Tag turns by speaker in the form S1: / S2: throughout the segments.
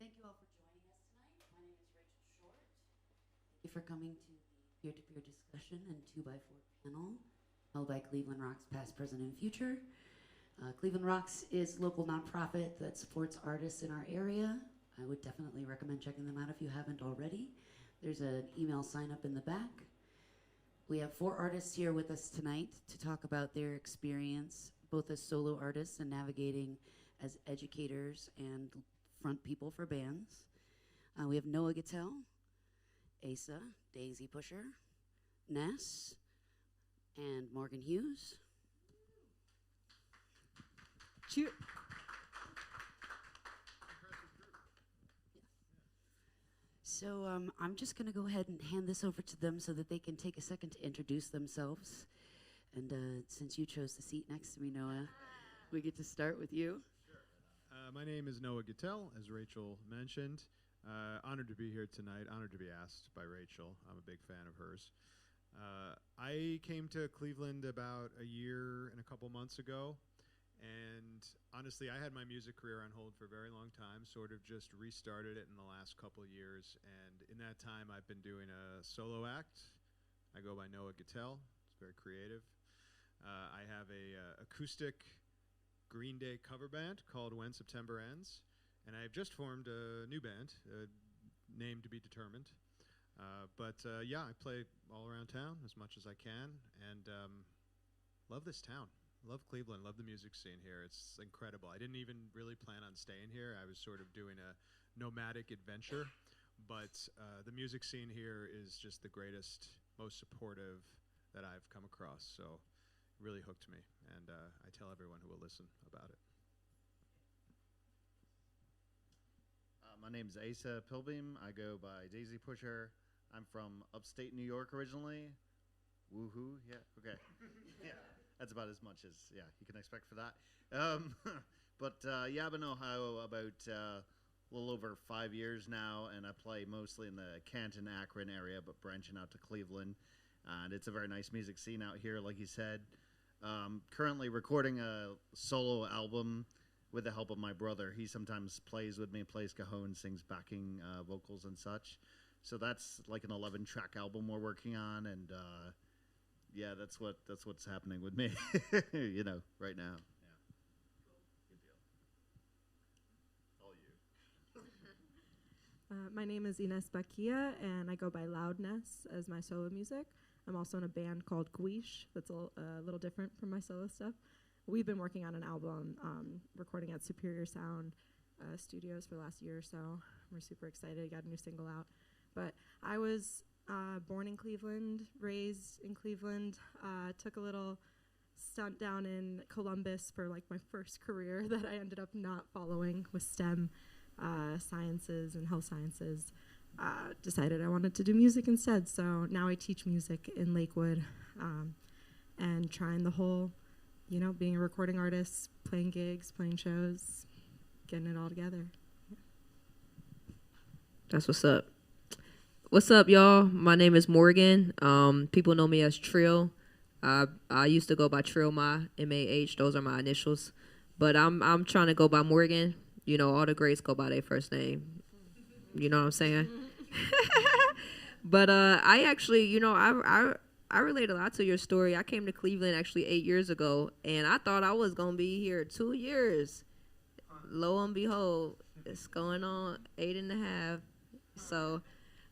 S1: Thank you all for joining us tonight. My name is Rachel Shortt. Thank you for coming to the peer-to-peer discussion and 2x4 panel held by Cleveland Rocks Past, Present, and Future. Cleveland Rocks is a local nonprofit that supports artists in our area. I would definitely recommend checking them out if you haven't already. There's an email sign up in the back. We have 4 artists here with us tonight to talk about their experience, both as solo artists and navigating as educators and front people for bands. We have Noah Gittell, Asa, Daisy Pusher, Ness, and Morgan Hughes. Cheer. So I'm just going to go ahead and hand this over to them so that they can take a second to introduce themselves. And since you chose the seat next to me, Noah, we get to start with you.
S2: My name is Noah Gittell, as Rachel mentioned. Honored to be here tonight, honored to be asked by Rachel. I'm a big fan of hers. I came to Cleveland about a year and a couple months ago, and honestly, I had my music career on hold for a very long time, sort of just restarted it in the last couple of years, and in that time, I've been doing a solo act. I go by Noah Gittell. It's very creative. I have a acoustic Green Day cover band called When September Ends, and I've just formed a new band, name to be determined. Yeah, I play all around town as much as I can, and love this town. Love Cleveland, love the music scene here. It's incredible. I didn't even really plan on staying here. I was sort of doing a nomadic adventure, but the music scene here is just the greatest, most supportive that I've come across. So really hooked me, and I tell everyone who will listen about it.
S3: My name's Asa Pilbeam. I go by Daisy Pusher. I'm from upstate New York originally. Woohoo, yeah, okay. Yeah, that's about as much as, you can expect for that. I've been in Ohio about a little over 5 years now, and I play mostly in the Canton, Akron area, but branching out to Cleveland. And it's a very nice music scene out here, like you said. Currently recording a solo album with the help of my brother. He sometimes plays with me, plays cajon, sings backing vocals and such. So that's like an 11-track album we're working on, and that's what's happening with me, right now. Yeah, cool, good deal. All you.
S4: My name is Ines Bakia, and I go by Loudness as my solo music. I'm also in a band called Guiche that's a little different from my solo stuff. We've been working on an album, recording at Superior Sound Studios for the last year or so. We're super excited, got a new single out. But I was born in Cleveland, raised in Cleveland, took a little stunt down in Columbus for like my first career that I ended up not following with STEM sciences and health sciences. Decided I wanted to do music instead, so now I teach music in Lakewood, and trying the whole, being a recording artist, playing gigs, playing shows, getting it all together. Yeah.
S5: That's what's up. What's up, y'all? My name is Morgan. People know me as Trill. I used to go by Trill Ma, M-A-H. Those are my initials. But I'm trying to go by Morgan. All the greats go by their first name. You know what I'm saying? But I actually, I relate a lot to your story. I came to Cleveland actually 8 years ago, and I thought I was going to be here 2 years. Lo and behold, it's going on 8.5. So,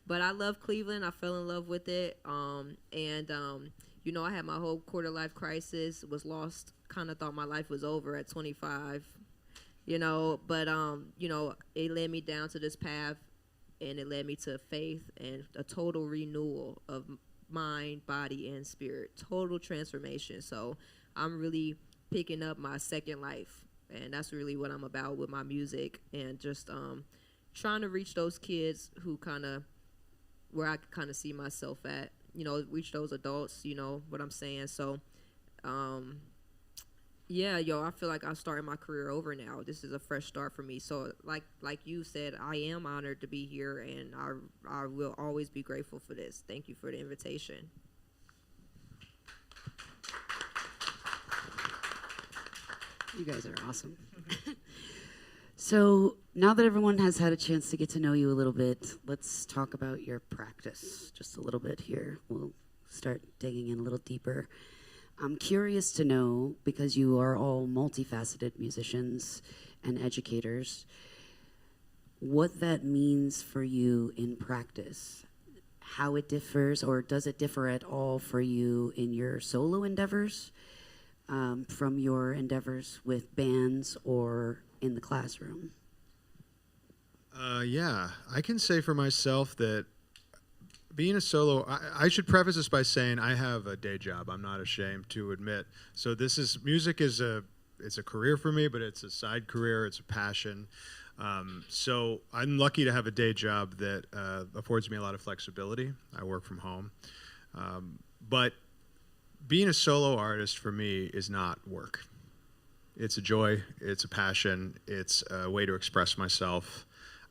S5: but I love Cleveland. I fell in love with it. I had my whole quarter life crisis, was lost, kind of thought my life was over at 25, but it led me down to this path. And it led me to faith and a total renewal of mind, body, and spirit. Total transformation. So I'm really picking up my second life. And that's really what I'm about with my music. And just trying to reach those kids who where I kind of see myself at. Reach those adults, what I'm saying. So, I feel like I'm starting my career over now. This is a fresh start for me. So like you said, I am honored to be here, and I will always be grateful for this. Thank you for the invitation.
S1: You guys are awesome. So now that everyone has had a chance to get to know you a little bit, let's talk about your practice just a little bit here. We'll start digging in a little deeper. I'm curious to know, because you are all multifaceted musicians and educators, what that means for you in practice, how it differs, or does it differ at all for you in your solo endeavors from your endeavors with bands or in the classroom?
S2: Yeah, I can say for myself that being a solo, I should preface this by saying I have a day job. I'm not ashamed to admit. So music is it's a career for me, but it's a side career. It's a passion. So I'm lucky to have a day job that affords me a lot of flexibility. I work from home. But being a solo artist for me is not work. It's a joy. It's a passion. It's a way to express myself.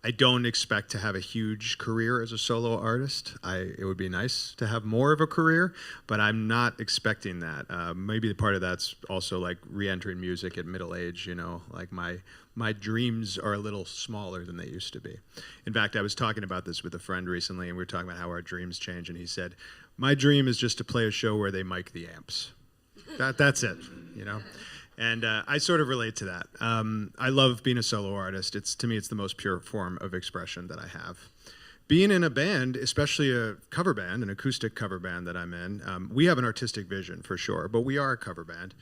S2: I don't expect to have a huge career as a solo artist. It would be nice to have more of a career, but I'm not expecting that. Maybe part of that's also like re-entering music at middle age. Like my dreams are a little smaller than they used to be. In fact, I was talking about this with a friend recently, and we were talking about how our dreams change, and he said, "My dream is just to play a show where they mic the amps. That's it, And I sort of relate to that. I love being a solo artist. To me, it's the most pure form of expression that I have. Being in a band, especially a cover band, an acoustic cover band that I'm in, we have an artistic vision for sure, but we are a cover band.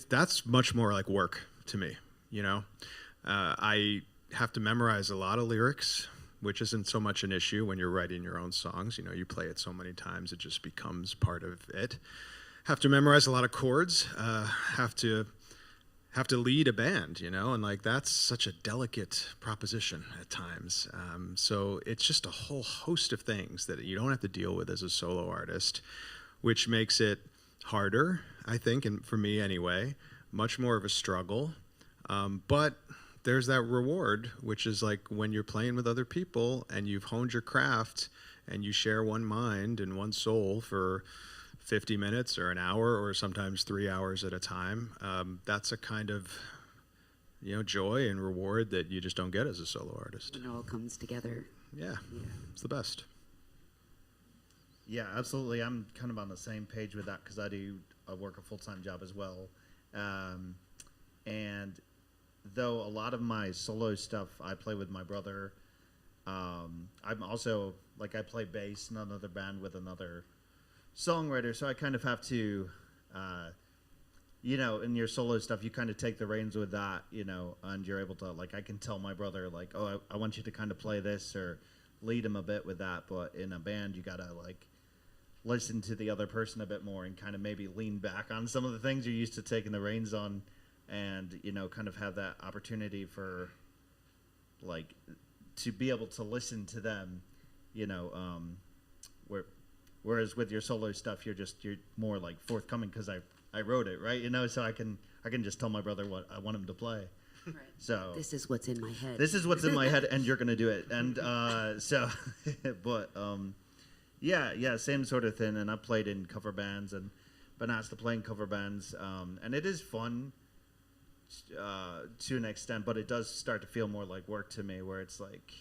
S2: That's much more like work to me. I have to memorize a lot of lyrics, which isn't so much an issue when you're writing your own songs. You play it so many times, it just becomes part of it. Have to memorize a lot of chords, have to lead a band, and like that's such a delicate proposition at times. So it's just a whole host of things that you don't have to deal with as a solo artist, which makes it harder, I think, and for me anyway, much more of a struggle. But there's that reward, which is like when you're playing with other people and you've honed your craft and you share one mind and one soul for 50 minutes or an hour or sometimes 3 hours at a time. That's a kind of joy and reward that you just don't get as a solo artist.
S1: It all comes together.
S2: Yeah. It's the best.
S3: Yeah, absolutely. I'm kind of on the same page with that because I work a full-time job as well. And though a lot of my solo stuff I play with my brother, I'm also, like, I play bass in another band with another songwriter, so I kind of have to, in your solo stuff, you kind of take the reins with that, and you're able to, like, I can tell my brother, like, oh, I want you to kind of play this or lead him a bit with that, but in a band, you gotta, like, listen to the other person a bit more and kind of maybe lean back on some of the things you're used to taking the reins on and, kind of have that opportunity for, like, to be able to listen to them, whereas with your solo stuff, you're more like forthcoming because I wrote it, right? So I can just tell my brother what I want him to play.
S1: Right.
S3: So
S1: this is what's in my head.
S3: This is what's in my head, and you're gonna do it. And yeah, same sort of thing. And I played in cover bands and been asked to play in cover bands, and it is fun to an extent, but it does start to feel more like work to me, where it's like,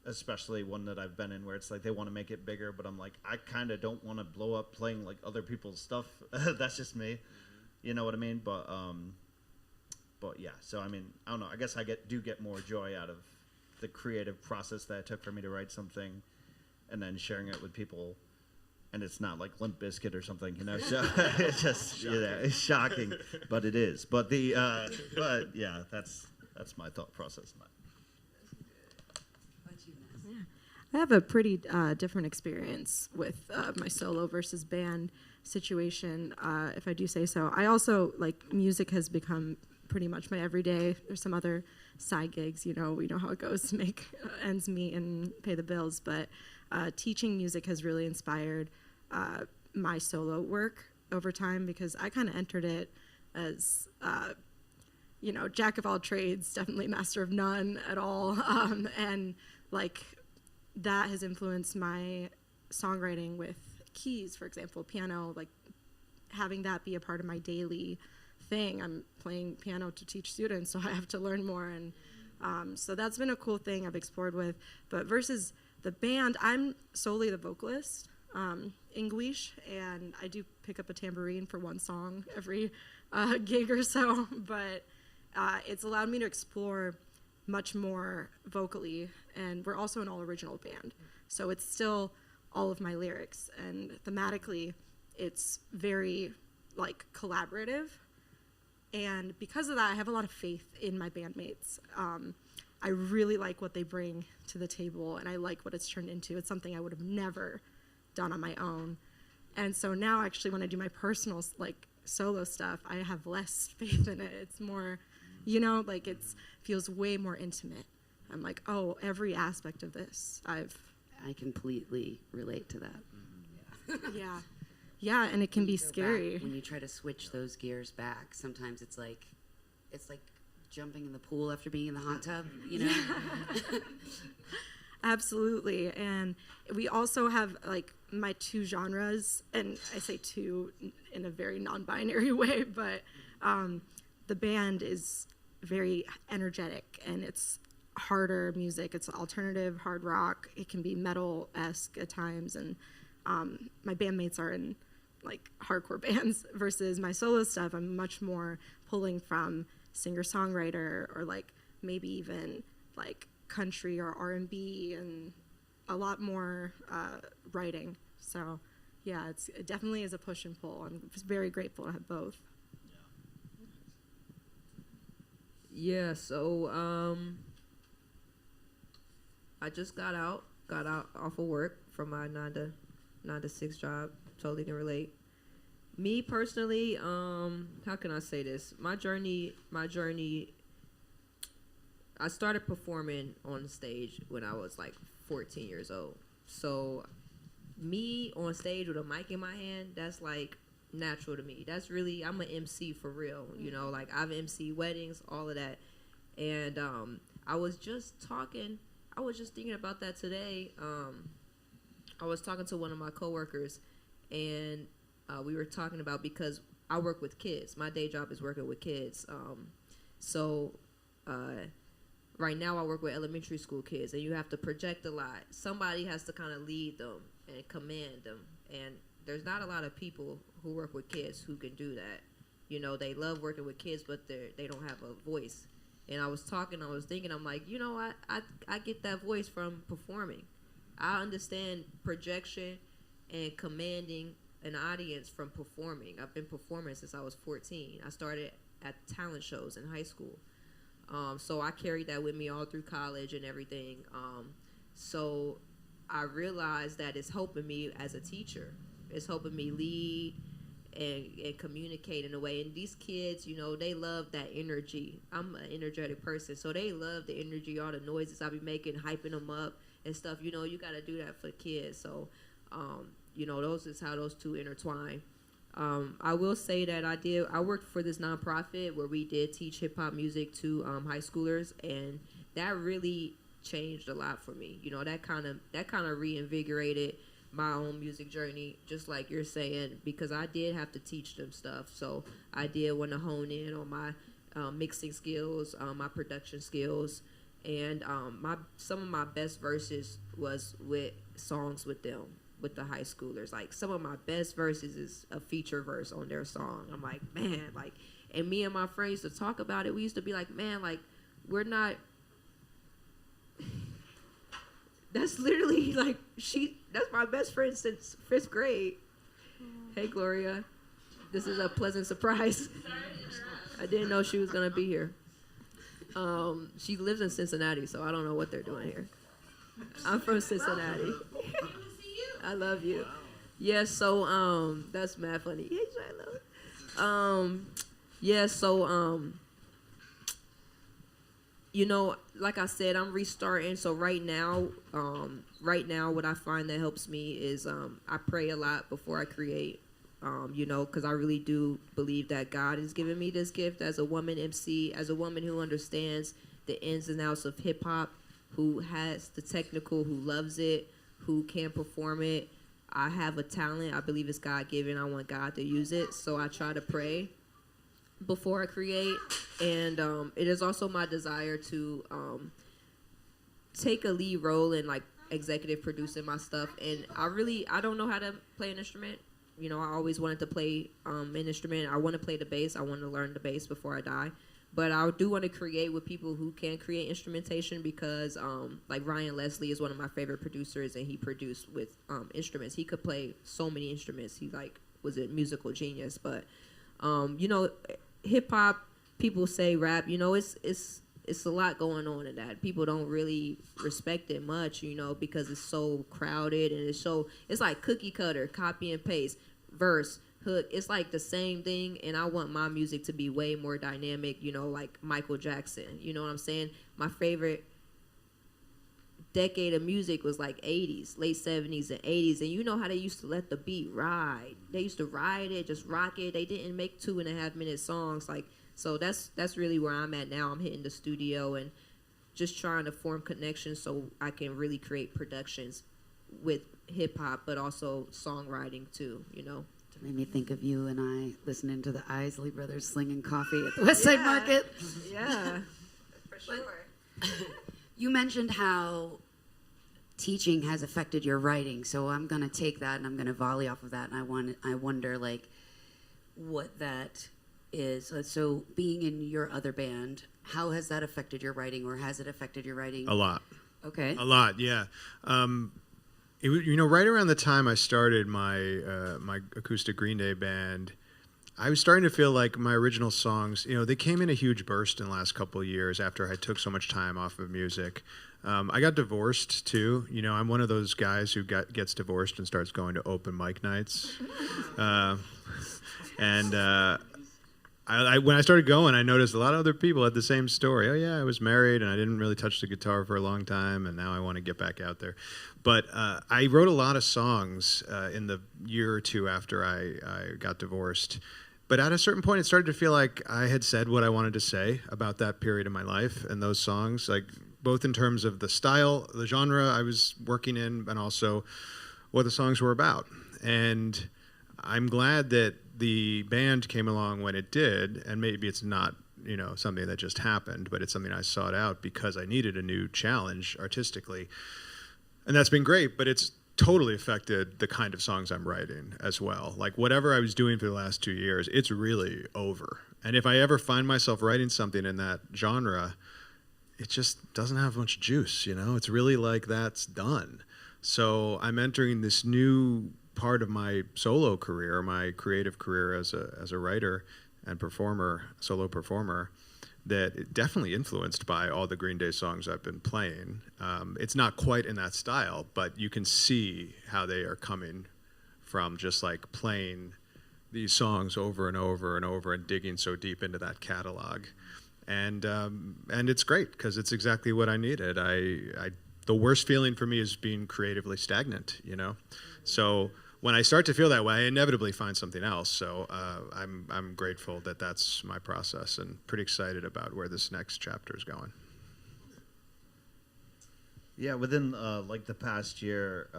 S3: especially one that I've been in where it's like they want to make it bigger, but I'm like, I kind of don't want to blow up playing like other people's stuff. That's just me. You know what I mean? But yeah, so I mean, I don't know. I guess I do get more joy out of the creative process that it took for me to write something and then sharing it with people. And it's not like Limp Bizkit or something, so it's just, it's shocking, but it is. But but yeah, that's my thought process.
S4: I have a pretty different experience with my solo versus band situation, if I do say so. I also, like, music has become pretty much my everyday. There's some other side gigs, we know how it goes to make ends meet and pay the bills, but teaching music has really inspired my solo work over time, because I kind of entered it as, jack of all trades, definitely master of none at all, and, like, that has influenced my songwriting with keys, for example, piano, like having that be a part of my daily thing. I'm playing piano to teach students, so I have to learn more. And so that's been a cool thing I've explored with. But versus the band, I'm solely the vocalist, English, and I do pick up a tambourine for one song every gig or so. But it's allowed me to explore much more vocally, and we're also an all-original band. So it's still all of my lyrics, and thematically, it's very, like, collaborative. And because of that, I have a lot of faith in my bandmates. I really like what they bring to the table, and I like what it's turned into. It's something I would have never done on my own. And so now, actually, when I do my personal, like, solo stuff, I have less faith in it. It's more, you know, like, it feels way more intimate. I'm like, oh, every aspect of this, I
S1: completely relate to that.
S4: Yeah. Yeah, and it can be scary.
S1: When you try to switch those gears back, sometimes it's like jumping in the pool after being in the hot tub, you know?
S4: Yeah. Absolutely. And we also have, like, my two genres, and I say two in a very non-binary way, but the band is very energetic, and it's harder music. It's alternative, hard rock. It can be metal-esque at times, and my bandmates are in, like, hardcore bands versus my solo stuff. I'm much more pulling from singer-songwriter, or, like, maybe even, like, country or R&B, and a lot more writing. So, yeah, it definitely is a push and pull. I'm just very grateful to have both.
S5: Yeah, so I just got out off of work from my 9 to 6 job. Totally can relate. Me personally, how can I say this? My journey, I started performing on stage when I was like 14 years old. So me on stage with a mic in my hand, that's like natural to me. That's really, I'm an MC for real, you know, like I've MC'd weddings, all of that. And I was just thinking about that today. I was talking to one of my coworkers, and we were talking about, because I work with kids. My day job is working with kids. Right now I work with elementary school kids, and you have to project a lot. Somebody has to kind of lead them and command them. And there's not a lot of people who work with kids who can do that. You know, they love working with kids, but they don't have a voice. And I was thinking, I'm like, you know, I get that voice from performing. I understand projection and commanding an audience from performing. I've been performing since I was 14. I started at talent shows in high school. So I carried that with me all through college and everything. So I realized that it's helping me as a teacher. It's helping me lead and communicate in a way. And these kids, you know, they love that energy. I'm an energetic person, so they love the energy, all the noises I be making, hyping them up and stuff. You know, you got to do that for kids. So, you know, those is how those two intertwine. I will say that I worked for this nonprofit where we did teach hip hop music to high schoolers, and that really changed a lot for me. You know, that kind of reinvigorated my own music journey, just like you're saying, because I did have to teach them stuff. So I did want to hone in on my mixing skills, my production skills, and some of my best verses was with songs with them, with the high schoolers. Like, some of my best verses is a feature verse on their song. I'm like, man, like, and me and my friends used to talk about it. We used to be like, man, like, we're not. That's literally like that's my best friend since 5th grade. Hey, Gloria. This is a pleasant surprise. I didn't know she was going to be here. She lives in Cincinnati, so I don't know what they're doing here. I'm from Cincinnati. I love you. Yeah, so that's mad funny. Yeah, I love it. Yeah, so you know, like I said, I'm restarting. So right now, what I find that helps me is I pray a lot before I create. You know, because I really do believe that God has given me this gift as a woman MC, as a woman who understands the ins and outs of hip hop, who has the technical, who loves it, who can perform it. I have a talent. I believe it's God given. I want God to use it. So I try to pray before I create, and it is also my desire to take a lead role in like executive producing my stuff. And I don't know how to play an instrument. You know, I always wanted to play an instrument. I want to play the bass. I want to learn the bass before I die. But I do want to create with people who can create instrumentation, because like Ryan Leslie is one of my favorite producers, and he produced with instruments. He could play so many instruments. He like was a musical genius. But you know, hip hop, people say rap. You know, it's a lot going on in that. People don't really respect it much, you know, because it's so crowded, and it's like cookie cutter, copy and paste, verse, hook. It's like the same thing, and I want my music to be way more dynamic, you know, like Michael Jackson. You know what I'm saying? My favorite decade of music was like 80s, late 70s and 80s, and you know how they used to let the beat ride. They used to ride it, just rock it. They didn't make 2.5-minute songs. Like, so that's really where I'm at now. I'm hitting the studio and just trying to form connections so I can really create productions with hip hop, but also songwriting too, you know.
S1: It made me think of you and I listening to the Isley Brothers slinging coffee at the West Side Market.
S5: Yeah, for sure.
S1: You mentioned how teaching has affected your writing, so I'm going to take that and I'm going to volley off of that, and I wonder, like, what that is. So being in your other band, how has that affected your writing, or has it affected your writing?
S2: A lot.
S1: Okay.
S2: A lot, yeah. You know, right around the time I started my my acoustic Green Day band, I was starting to feel like my original songs, you know, they came in a huge burst in the last couple of years after I took so much time off of music. I got divorced too. You know, I'm one of those guys who gets divorced and starts going to open mic nights. When I started going, I noticed a lot of other people had the same story. Oh yeah, I was married and I didn't really touch the guitar for a long time, and now I want to get back out there. But I wrote a lot of songs in the year or two after I got divorced. But at a certain point, it started to feel like I had said what I wanted to say about that period of my life and those songs, like both in terms of the style, the genre I was working in, and also what the songs were about. And I'm glad that the band came along when it did, and maybe it's not, you know, something that just happened, but it's something I sought out because I needed a new challenge artistically. And that's been great, but it's totally affected the kind of songs I'm writing as well. Like whatever I was doing for the last 2 years, it's really over. And if I ever find myself writing something in that genre, it just doesn't have much juice, you know? It's really like that's done. So I'm entering this new part of my solo career, my creative career as a writer and performer, solo performer, that definitely influenced by all the Green Day songs I've been playing. It's not quite in that style, but you can see how they are coming from just like playing these songs over and over and over and digging so deep into that catalog. And it's great because it's exactly what I needed. The worst feeling for me is being creatively stagnant, you know? So when I start to feel that way, I inevitably find something else. So I'm grateful that that's my process, and pretty excited about where this next chapter is going.
S3: Yeah, within like the past year,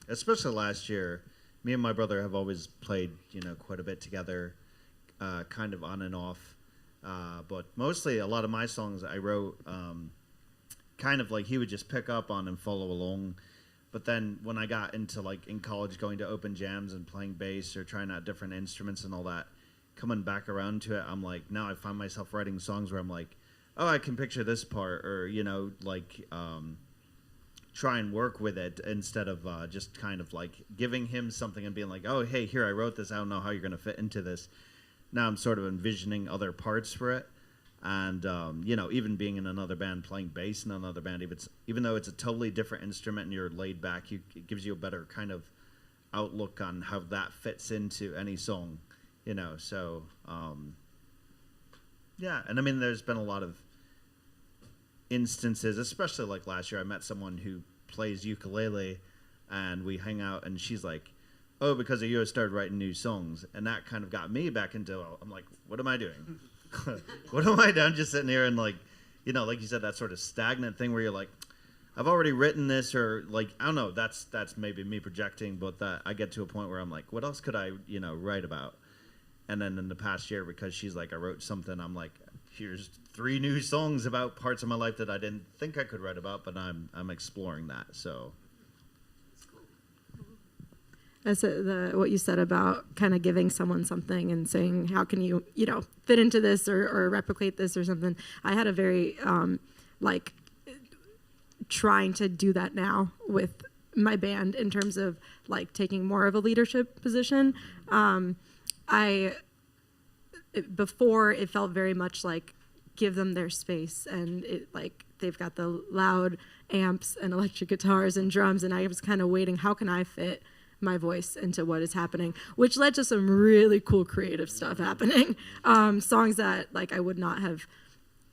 S3: especially last year, me and my brother have always played, you know, quite a bit together, kind of on and off. But mostly a lot of my songs I wrote kind of like he would just pick up on and follow along. But then when I got into like in college going to open jams and playing bass or trying out different instruments and all that, coming back around to it, I'm like, now I find myself writing songs where I'm like, oh, I can picture this part, or, you know, like try and work with it instead of just kind of like giving him something and being like, oh, hey, here, I wrote this. I don't know how you're going to fit into this. Now I'm sort of envisioning other parts for it. And, you know, even being in another band, playing bass in another band, even though it's a totally different instrument and you're laid back, it gives you a better kind of outlook on how that fits into any song, you know. So, yeah. And, I mean, there's been a lot of instances, especially like last year, I met someone who plays ukulele, and we hang out, and she's like, oh, because of you, I started writing new songs. And that kind of got me back into, I'm like, what am I doing? What am I doing just sitting here and like, you know, like you said, that sort of stagnant thing where you're like, I've already written this, or like, I don't know, that's maybe me projecting, but that I get to a point where I'm like, what else could I, you know, write about? And then in the past year, because she's like, I wrote something, I'm like, here's 3 new songs about parts of my life that I didn't think I could write about, but I'm exploring that. So
S4: That's what you said about kind of giving someone something and saying, how can you, fit into this or replicate this or something. I had a very, trying to do that now with my band in terms of, taking more of a leadership position. Before, it felt very much like give them their space, and they've got the loud amps and electric guitars and drums, and I was kind of waiting, how can I fit my voice into what is happening, which led to some really cool creative stuff happening. Songs that I would not have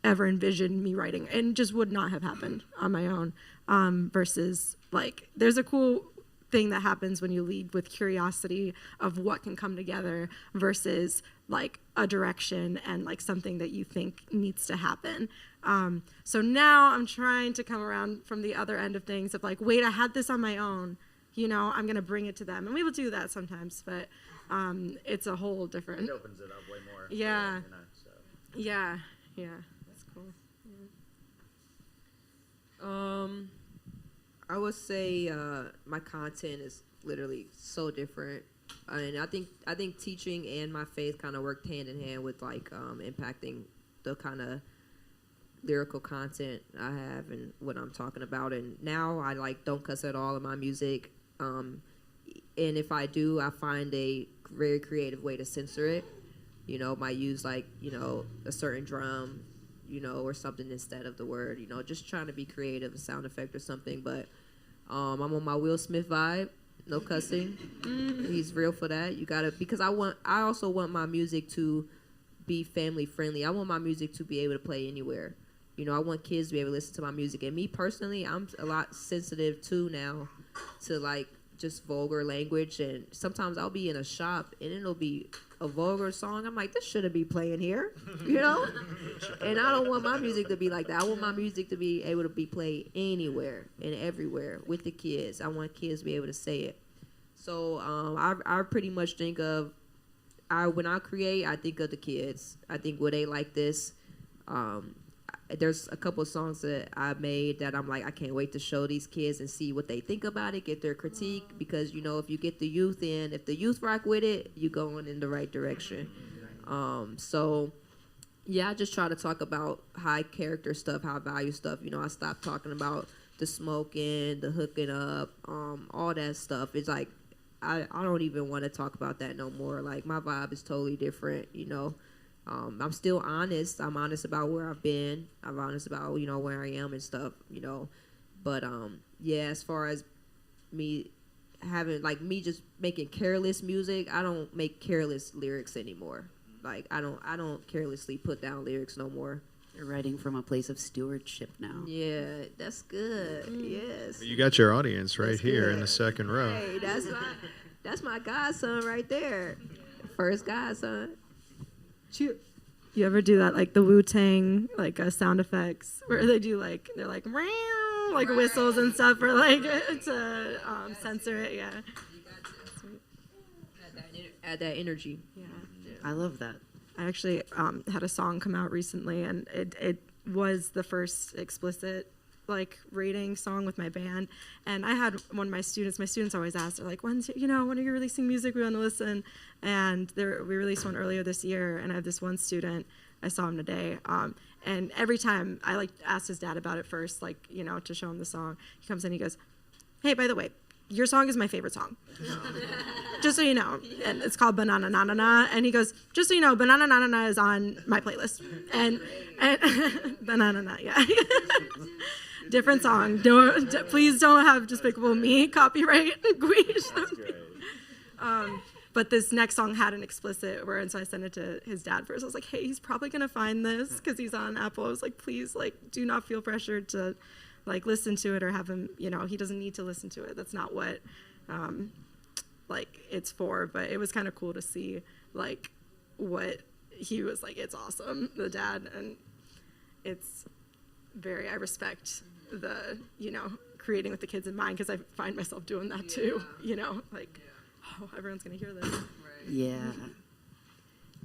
S4: ever envisioned me writing and just would not have happened on my own. Versus there's a cool thing that happens when you lead with curiosity of what can come together versus a direction and something that you think needs to happen. So now I'm trying to come around from the other end of things of wait, I had this on my own. I'm going to bring it to them. And we will do that sometimes, but it's a whole different...
S3: It opens it up way more.
S4: Yeah.
S3: So.
S4: Yeah. That's cool.
S5: Yeah. I would say my content is literally so different. And I think teaching and my faith kind of worked hand in hand with impacting the kind of lyrical content I have and what I'm talking about. And now I don't cuss at all in my music. And if I do, I find a very creative way to censor it. Might use a certain drum, or something instead of the word. Just trying to be creative, a sound effect or something. But I'm on my Will Smith vibe. No cussing. He's real for that. You gotta, because I also want my music to be family friendly. I want my music to be able to play anywhere. I want kids to be able to listen to my music. And me personally, I'm a lot sensitive too now to just vulgar language. And sometimes I'll be in a shop and it'll be a vulgar song. I'm like, this shouldn't be playing here, And I don't want my music to be like that. I want my music to be able to be played anywhere and everywhere with the kids. I want kids to be able to say it. So I pretty much think of, when I create, I think of the kids. I think, would they like this? There's a couple of songs that I made that I'm like, I can't wait to show these kids and see what they think about it, get their critique, because if you get the youth in, if the youth rock with it, you're going in the right direction. So yeah, I just try to talk about high character stuff, high value stuff. I stopped talking about the smoking, the hooking up, all that stuff. It's I don't even want to talk about that no more. My vibe is totally different, I'm still honest. I'm honest about where I've been. I'm honest about, where I am and stuff, But, yeah, as far as me having, me just making careless music, I don't make careless lyrics anymore. I don't carelessly put down lyrics no more.
S1: You're writing from a place of stewardship now.
S5: Yeah, that's good. Yes.
S2: You got your audience right
S5: That's
S2: here
S5: good.
S2: in the second row.
S5: Hey, that's my godson right there. First godson.
S4: You ever do that, the Wu-Tang, sound effects, where they do, they're meow, whistles and stuff, or, to censor it, yeah.
S5: Add that energy.
S4: Yeah.
S1: I love that.
S4: I actually had a song come out recently, and it was the first explicit rating song with my band. And I had one of my students always ask, they're like, when are you releasing music? We want to listen. And we released one earlier this year, and I have this one student, I saw him today, and every time I asked his dad about it first, to show him the song, he comes in, he goes, hey, by the way, your song is my favorite song. Just so you know. And it's called Banana Na Na Na. And he goes, just so you know, Banana Na Na Na is on my playlist. And Banana Na, yeah. Different song. Please don't have Despicable Me copyright. But this next song had an explicit word, and so I sent it to his dad first. I was like, hey, he's probably going to find this because he's on Apple. I was like, please, do not feel pressured to, listen to it or have him, he doesn't need to listen to it. That's not what, it's for. But it was kind of cool to see, what he was like, it's awesome, the dad. And it's I respect the, creating with the kids in mind, because I find myself doing that too, oh, everyone's going to hear this.
S1: Yeah.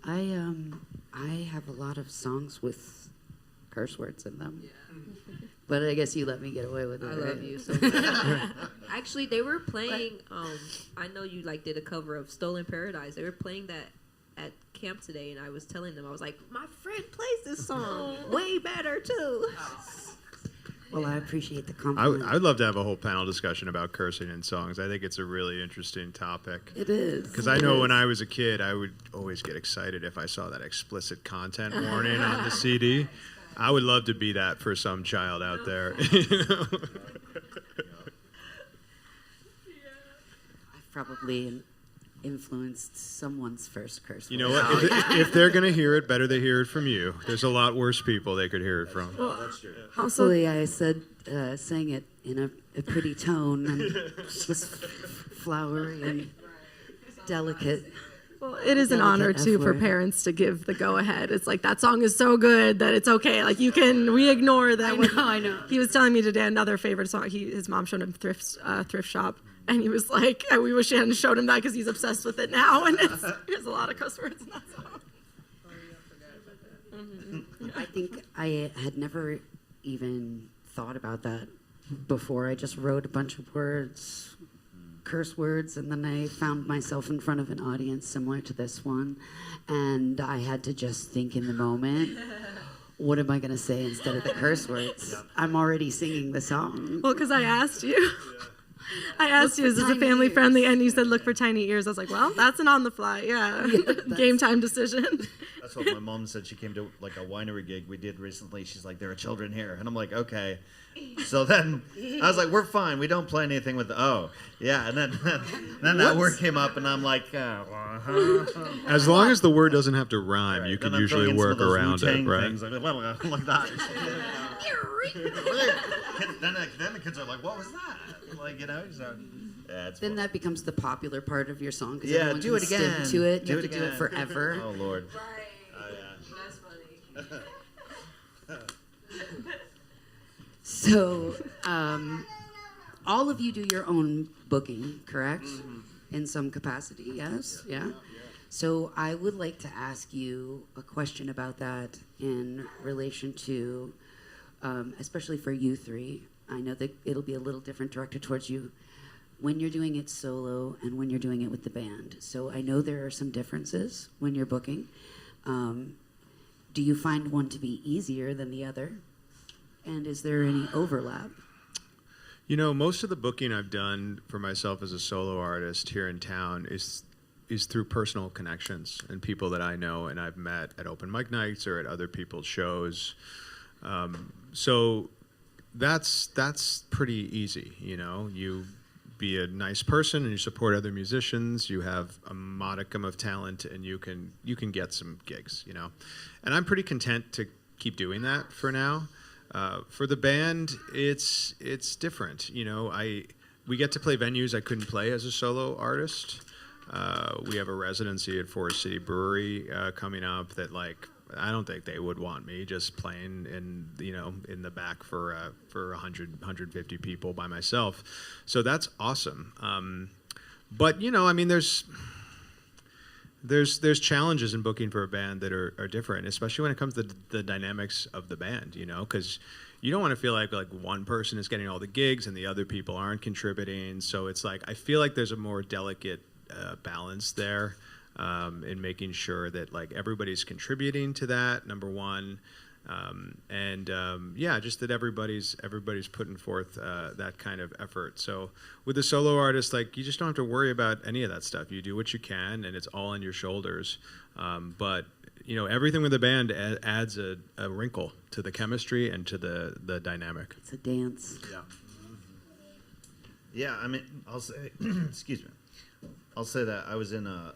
S1: I have a lot of songs with curse words in them. But I guess you let me get away with it.
S5: I
S1: right?
S5: love you so much. Actually, they were playing. I know you like did a cover of "Stolen Paradise." They were playing that at camp today, and I was telling them, I was like, "My friend plays this song way better too."
S1: Well, I appreciate the compliment.
S2: I'd love to have a whole panel discussion about cursing in songs. I think it's a really interesting topic.
S1: It is.
S2: Because I know when I was a kid, I would always get excited if I saw that explicit content warning on the CD. I would love to be that for some child out there.
S1: I've probably influenced someone's first curse
S2: You know
S1: word.
S2: what? If they're going to hear it, better they hear it from you. There's a lot worse people they could hear it from.
S1: Hopefully, I sang it in a pretty tone and was flowery and delicate.
S4: Well, it is an honor
S1: Delicate
S4: too
S1: F
S4: for
S1: word.
S4: parents to give the go ahead. It's like that song is so good that it's okay. Like we ignore that.
S1: I know.
S4: He was telling me today another favorite song. His mom showed him thrift shop, and he was like, "We wish he hadn't showed him that because he's obsessed with it now." And there's a lot of cuss words in that song.
S1: I think I had never even thought about that before. I just wrote a bunch of words, curse words, and then I found myself in front of an audience similar to this one, and I had to just think in the moment, what am I going to say instead of the curse words? I'm already singing the song.
S4: Well, because I asked you. I asked you,
S1: for
S4: is this a
S1: tiny
S4: family
S1: ears.
S4: friendly? And you said, look for tiny ears. I was like, well, that's an on the fly. Yeah. Game time decision.
S3: That's what my mom said. She came to like a winery gig we did recently. She's like, there are children here. And I'm like, okay. So then I was like, we're fine. We don't play anything with yeah. And then that word came up and I'm like,
S2: As long as the word doesn't have to rhyme,
S3: Right.
S2: you can
S3: Then I'm
S2: usually
S3: throwing in some
S2: work
S3: of those
S2: around it,
S3: Wu-Tang
S2: right?
S3: things, like that. then the kids are like, what was that? Like, so, yeah, it's
S1: Then
S3: fun.
S1: that becomes the popular part of your song. 'Cause
S3: Yeah,
S1: everyone
S3: do
S1: can
S3: it again.
S1: stick to it.
S3: Do
S1: You have
S3: it
S1: to do it
S3: again.
S1: forever.
S3: Oh, Lord.
S1: So, all of you do your own booking, correct? In some capacity, yes? Yeah. So, I would like to ask you a question about that in relation to, especially for you three. I know that it'll be a little different directed towards you when you're doing it solo and when you're doing it with the band. So, I know there are some differences when you're booking. Do you find one to be easier than the other? And is there any overlap?
S2: You know, most of the booking I've done for myself as a solo artist here in town is through personal connections and people that I know and I've met at open mic nights or at other people's shows. So that's pretty easy. You know, you be a nice person and you support other musicians. You have a modicum of talent and you can get some gigs. You know, and I'm pretty content to keep doing that for now. For the band, it's different. You know, we get to play venues I couldn't play as a solo artist. We have a residency at Forest City Brewery coming up that, like, I don't think they would want me just playing in the back for 150 people by myself. So that's awesome. But you know, I mean, there's challenges in booking for a band that are different, especially when it comes to the dynamics of the band, you know, because you don't want to feel like one person is getting all the gigs and the other people aren't contributing. So it's like, I feel like there's a more delicate balance there in making sure that like everybody's contributing to that, number one. Yeah, just that everybody's putting forth that kind of effort. So with a solo artist, like, you just don't have to worry about any of that stuff. You do what you can, and it's all on your shoulders. But you know, everything with the band adds a wrinkle to the chemistry and to the dynamic.
S1: It's a dance.
S3: Yeah, I mean, I'll say, excuse me. I'll say that I was in a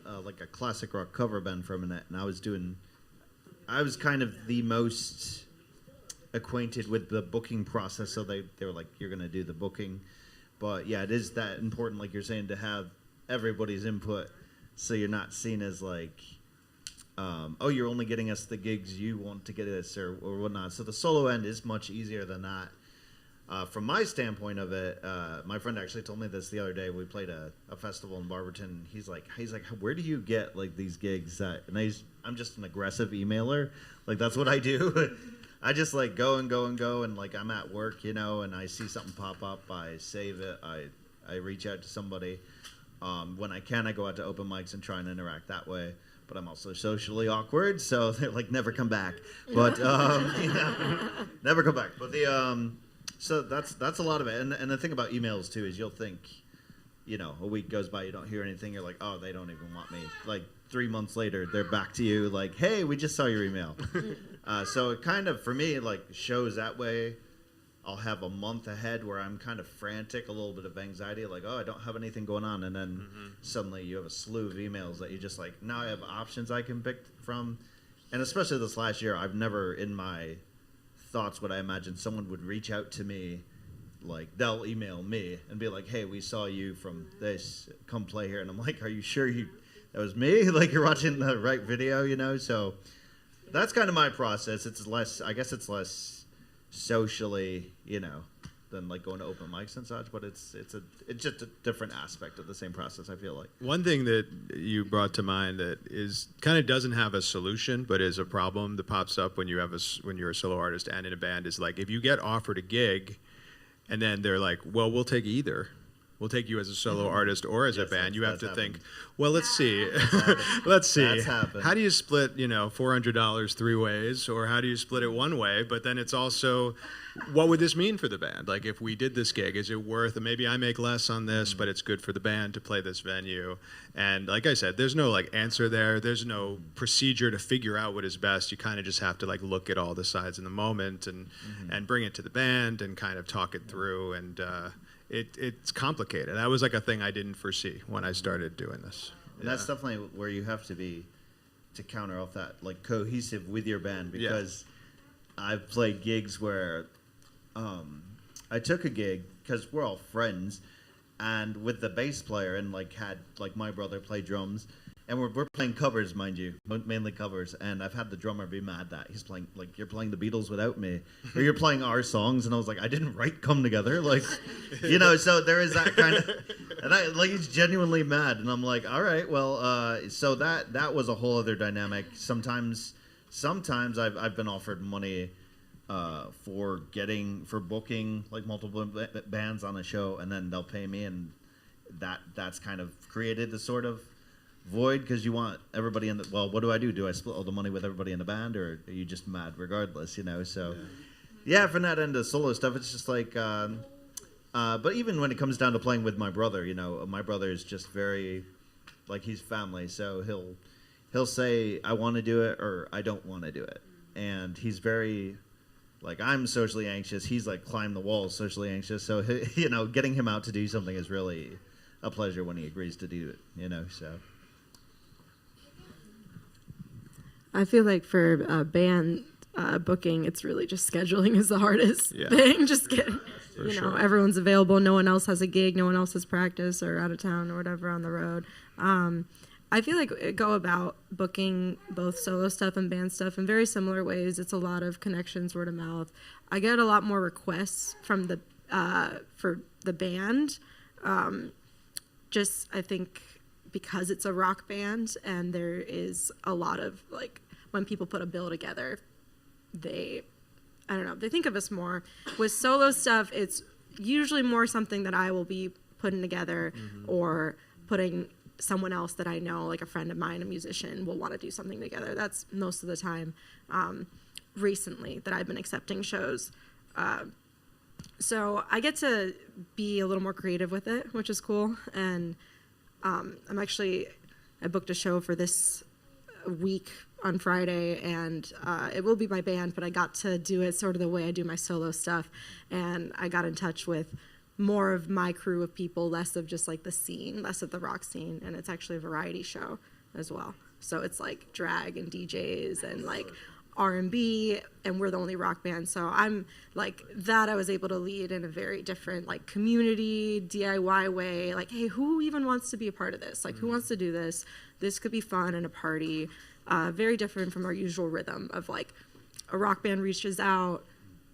S3: classic rock cover band for a minute, and I was kind of the most acquainted with the booking process, so they were like, you're going to do the booking. But yeah, it is that important, like you're saying, to have everybody's input, so you're not seen as like, oh, you're only getting us the gigs you want to get us or whatnot. So the solo end is much easier than that. From my standpoint of it, my friend actually told me this the other day. We played a festival in Barberton. He's like, where do you get like these gigs? And I'm just an aggressive emailer. Like that's what I do. I just like go and go and go, and like I'm at work, you know, and I see something pop up, I save it, I reach out to somebody. When I can, I go out to open mics and try and interact that way. But I'm also socially awkward, so they're like, never come back. But you know, never come back. But so that's a lot of it. And the thing about emails too is you'll think, you know, a week goes by, you don't hear anything, you're like, oh, they don't even want me. Like 3 months later, they're back to you like, hey, we just saw your email. So it kind of, for me, like shows that way. I'll have a month ahead where I'm kind of frantic, a little bit of anxiety, like, oh, I don't have anything going on. And then suddenly you have a slew of emails that you just like, now I have options I can pick from. And especially this last year, I've never in my thoughts would I imagine someone would reach out to me, like they'll email me and be like, hey, we saw you from this, come play here. And I'm like, are you sure that was me? Like you're watching the right video, you know? So that's kind of my process. It's less, I guess it's less socially, you know, than like going to open mics and such, but it's just a different aspect of the same process, I feel like.
S2: One thing that you brought to mind that is kind of doesn't have a solution, but is a problem that pops up when you're a solo artist and in a band is like if you get offered a gig, and then they're like, well, we'll take either. We'll take you as a solo artist or as a band. You have to think, well, let's see. Let's see. How do you split, you know, $400 3 ways, or how do you split it one way? But then it's also, what would this mean for the band? Like if we did this gig, is it worth, maybe I make less on this, but it's good for the band to play this venue. And like I said, there's no like answer there. There's no procedure to figure out what is best. You kind of just have to like look at all the sides in the moment and bring it to the band and kind of talk it through. And, it's complicated. That was like a thing I didn't foresee when I started doing this.
S3: And that's definitely where you have to be to counter off that, like cohesive with your band, because I've played gigs where I took a gig because we're all friends, and with the bass player and like had like my brother play drums, and we're playing covers, mind you, mainly covers. And I've had the drummer be mad that he's playing like you're playing the Beatles without me, or you're playing our songs, and I was like, I didn't write "Come Together," like, you know. So there is that kind of, and I like he's genuinely mad, and I'm like, all right, well, so that was a whole other dynamic. Sometimes I've been offered money for booking like multiple bands on a show, and then they'll pay me, and that's kind of created the sort of void because you want everybody in the, well, what do I do? Do I split all the money with everybody in the band, or are you just mad regardless, you know? So yeah, from that end of solo stuff, it's just like but even when it comes down to playing with my brother, you know, my brother is just very like he's family, so he'll say I want to do it or I don't want to do it. And he's very like, I'm socially anxious, he's like climb the walls socially anxious, so you know, getting him out to do something is really a pleasure when he agrees to do it, you know. So
S4: I feel like for band booking, it's really just scheduling is the hardest thing. Just getting, you know, everyone's available. No one else has a gig. No one else has practice or out of town or whatever on the road. I feel like I go about booking both solo stuff and band stuff in very similar ways. It's a lot of connections, word of mouth. I get a lot more requests from the for the band. Just I think because it's a rock band and there is a lot of like when people put a bill together, they think of us more. With solo stuff, it's usually more something that I will be putting together or putting someone else that I know, like a friend of mine, a musician, will want to do something together. That's most of the time recently that I've been accepting shows. So I get to be a little more creative with it, which is cool. And I booked a show for this week on Friday, and it will be my band, but I got to do it sort of the way I do my solo stuff. And I got in touch with more of my crew of people, less of just like the scene, less of the rock scene. And it's actually a variety show as well. So it's like drag and DJs and like R&B, and we're the only rock band. So I'm like that I was able to lead in a very different like community DIY way. Like, hey, who even wants to be a part of this? Like, who wants to do this? This could be fun and a party. Very different from our usual rhythm of like a rock band reaches out.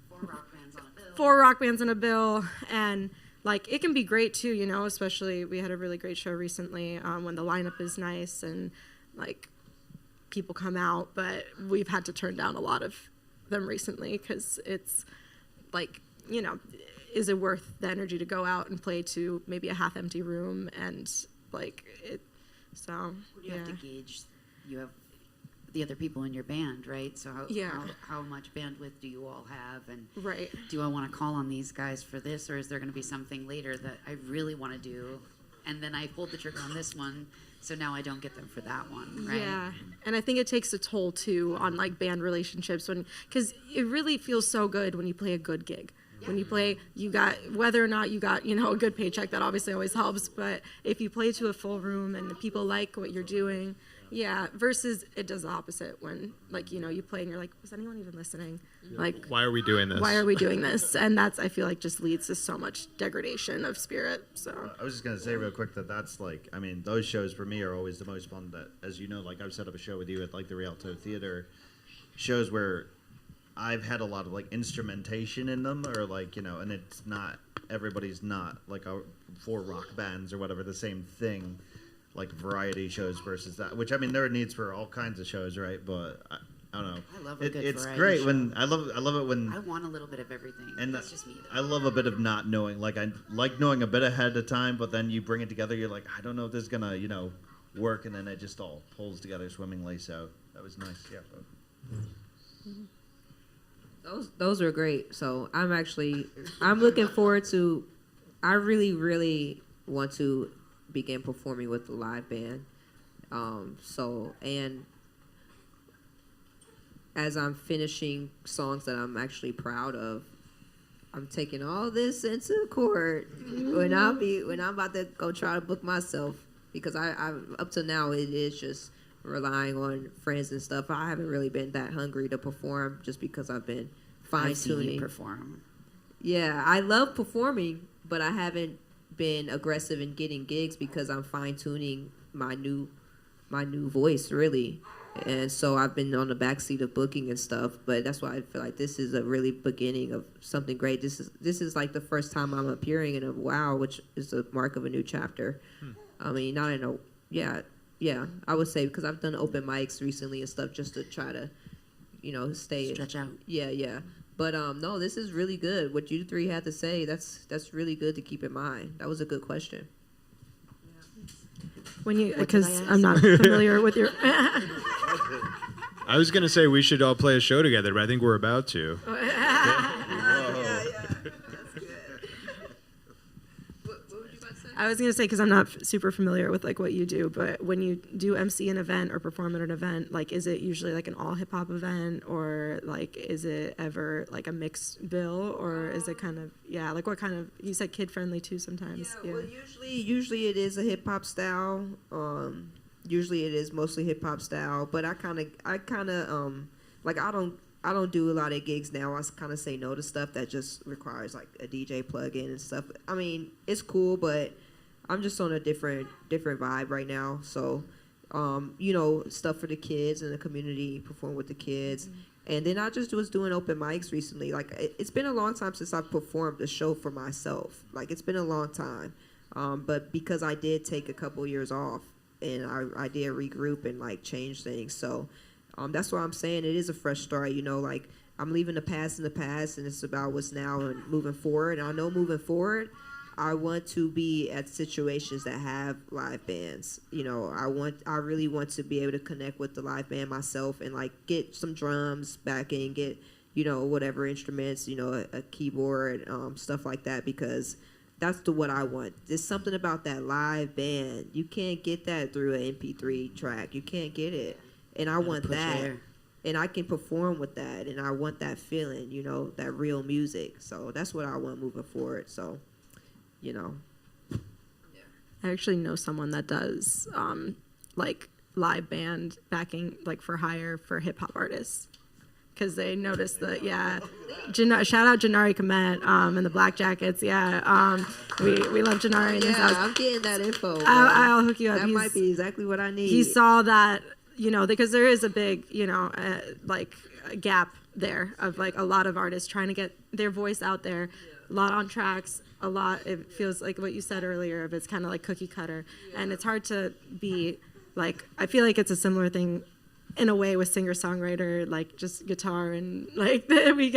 S1: 4 rock bands on a bill.
S4: 4 rock bands in a bill, and like it can be great too, you know, especially we had a really great show recently when the lineup is nice and like people come out, but we've had to turn down a lot of them recently because it's like, you know, is it worth the energy to go out and play to maybe a half empty room and like it, so
S1: You have to gauge, you have the other people in your band, right? So how much bandwidth do you all have, and
S4: right.
S1: do I want to call on these guys for this, or is there going to be something later that I really want to do, and then I pulled the trigger on this one, so now I don't get them for that one, right?
S4: Yeah, and I think it takes a toll too on like band relationships because it really feels so good when you play a good gig. When you play, you got, whether or not you got, you know, a good paycheck, that obviously always helps. But if you play to a full room and the people like what you're doing, yeah, versus it does the opposite when, like, you know, you play and you're like, was anyone even listening?
S2: Yeah.
S4: Like,
S2: why are we doing this?
S4: Why are we doing this? And that's, I feel like, just leads to so much degradation of spirit. So
S3: I was just going to say real quick that's like, I mean, those shows for me are always the most fun. That, as you know, like I've set up a show with you at like the Rialto Theater, shows where I've had a lot of like instrumentation in them, or like, you know, and it's not, everybody's not like for rock bands or whatever, the same thing, like variety shows versus that, which I mean, there are needs for all kinds of shows, right? But I don't know.
S1: I love a good
S3: it's
S1: variety
S3: great
S1: show.
S3: when I love it when
S1: I want a little bit of everything.
S3: and
S1: that's just me.
S3: I love a bit of not knowing. Like I like knowing a bit ahead of time, but then you bring it together. You're like, I don't know if this is gonna, you know, work, and then it just all pulls together swimmingly. So that was nice. Yeah.
S5: Those are great. So I'm looking forward to. I really want to begin performing with the live band. And as I'm finishing songs that I'm actually proud of, I'm taking all this into court when I'm about to go try to book myself, because I up to now it is just relying on friends and stuff. I haven't really been that hungry to perform just because I've been fine tuning.
S1: Perform.
S5: Yeah, I love performing, but I haven't been aggressive in getting gigs because I'm fine tuning my new voice really. And so I've been on the backseat of booking and stuff, but that's why I feel like this is a really beginning of something great. This is like the first time I'm appearing in a while, which is the mark of a new chapter. I mean, not in a I would say, because I've done open mics recently and stuff just to try to, you know,
S1: Stretch out.
S5: Yeah. But no, this is really good. What you three had to say, that's really good to keep in mind. That was a good question.
S4: when you, because I'm not familiar with your.
S2: I was gonna say we should all play a show together, but I think we're about to.
S4: I was going to say, because I'm not super familiar with like what you do, but when you do MC an event or perform at an event, like is it usually like an all hip hop event, or like is it ever like a mixed bill, or is it kind of, like what kind of, you said kid friendly too sometimes.
S5: Well, usually it is a hip hop style. Usually it is mostly hip hop style, but I kind of like I don't do a lot of gigs now. I kind of say no to stuff that just requires like a DJ plug-in and stuff. I mean, it's cool, but I'm just on a different vibe right now. So, you know, stuff for the kids and the community, perform with the kids. And then I just was doing open mics recently. Like, it's been a long time since I've performed a show for myself. Like, it's been a long time. But because I did take a couple years off, and I did regroup and, like, change things. So, that's why I'm saying it is a fresh start. You know, like, I'm leaving the past in the past, and it's about what's now and moving forward. And I know moving forward, I want to be at situations that have live bands. You know, I really want to be able to connect with the live band myself and like get some drums back in, get, you know, whatever instruments, you know, a keyboard, stuff like that, because that's what I want. There's something about that live band. You can't get that through an MP3 track. You can't get it. And I want that. And I can perform with that. And I want that feeling, you know, that real music. So that's what I want moving forward. So, you know.
S4: I actually know someone that does like live band backing, like for hire for hip hop artists, because they noticed that. Shout out Janari Komet and the Black Jackets. We love Janari in his house.
S5: I'm getting that info.
S4: I'll hook you up.
S5: That might be exactly what I need.
S4: He saw that, you know, because there is a big, you know, like a gap there of like a lot of artists trying to get their voice out there, a lot on tracks, a lot. It feels like what you said earlier of it's kind of like cookie cutter, and it's hard to be like. I feel like it's a similar thing in a way with singer-songwriter, like just guitar and like we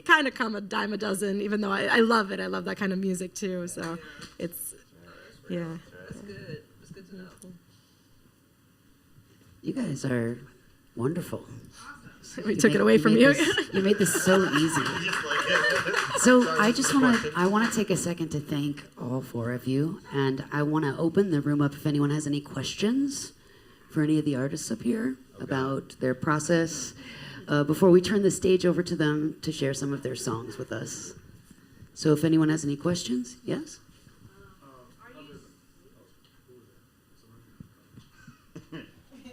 S4: kind of come a dime a dozen, even though I love it. I love that kind of music too. So it's yeah.
S5: That's good. That's good to know.
S1: You guys are wonderful.
S4: We took it away from you.
S1: You made this so easy. So I want to take a second to thank all four of you, and I want to open the room up if anyone has any questions for any of the artists up here about their process before we turn the stage over to them to share some of their songs with us. So if anyone has any questions, yes?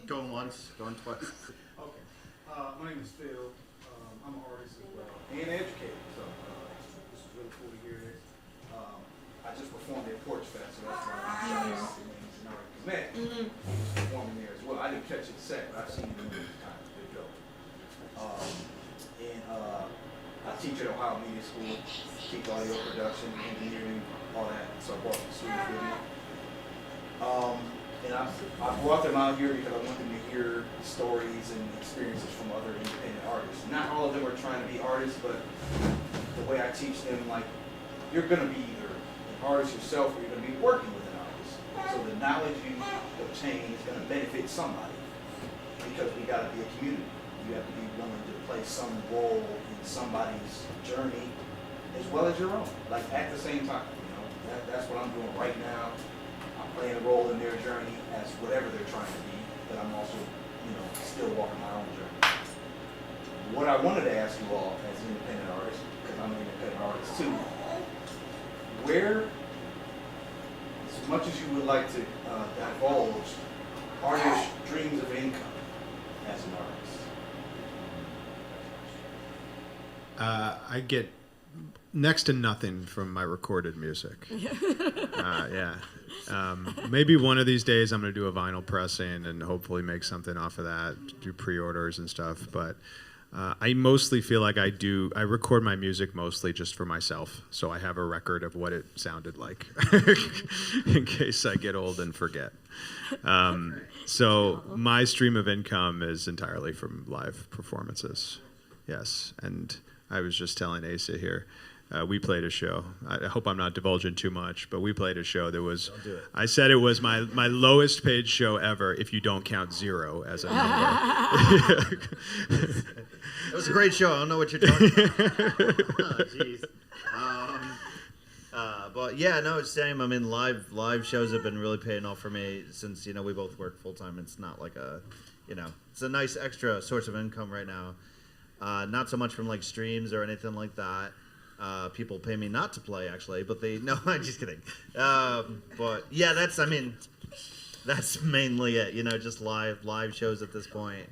S3: Going once, going twice.
S6: Okay. My name is Phil. I'm an artist as well and educator. So this is really cool to hear this. I just performed at Porch Fest, so that's why I'm shouting out the names and already met. He's performing there as well. I didn't catch it set, but I've seen him many times. Good go. I teach at Ohio Media School, teach audio production, engineering, all that. So I brought the students with me. And I brought them out here because I want them to hear stories and experiences from other independent artists. Not all of them are trying to be artists, but the way I teach them, like, you're going to be either an artist yourself or you're going to be working with an artist. So the knowledge you obtain is going to benefit somebody because we got to be a community. You have to be willing to play some role in somebody's journey as well as your own, like at the same time. You know, that's what I'm doing right now. I'm playing a role in their journey as whatever they're trying to be, but I'm also, you know, still walking my own journey. What I wanted to ask you all as independent artists, because I'm an independent artist too, where, as much as you would like to divulge, are your dreams of income as an artist?
S2: I get next to nothing from my recorded music. Yeah. Maybe one of these days I'm going to do a vinyl pressing and hopefully make something off of that, do pre-orders and stuff. But I mostly feel like I record my music mostly just for myself. So I have a record of what it sounded like in case I get old and forget. So my stream of income is entirely from live performances. Yes. And I was just telling Asa here. We played a show. I hope I'm not divulging too much, but we played a show that was.
S3: Don't do it.
S2: I said it was my lowest paid show ever, if you don't count zero as a number.
S3: It was a great show. I don't know what you're talking about. Oh, jeez. But yeah, no, it's same. I mean, live shows have been really paying off for me since we both work full time. It's not like it's a nice extra source of income right now. Not so much from like streams or anything like that. People pay me not to play, actually, but no, I'm just kidding. But yeah, that's mainly it, just live shows at this point.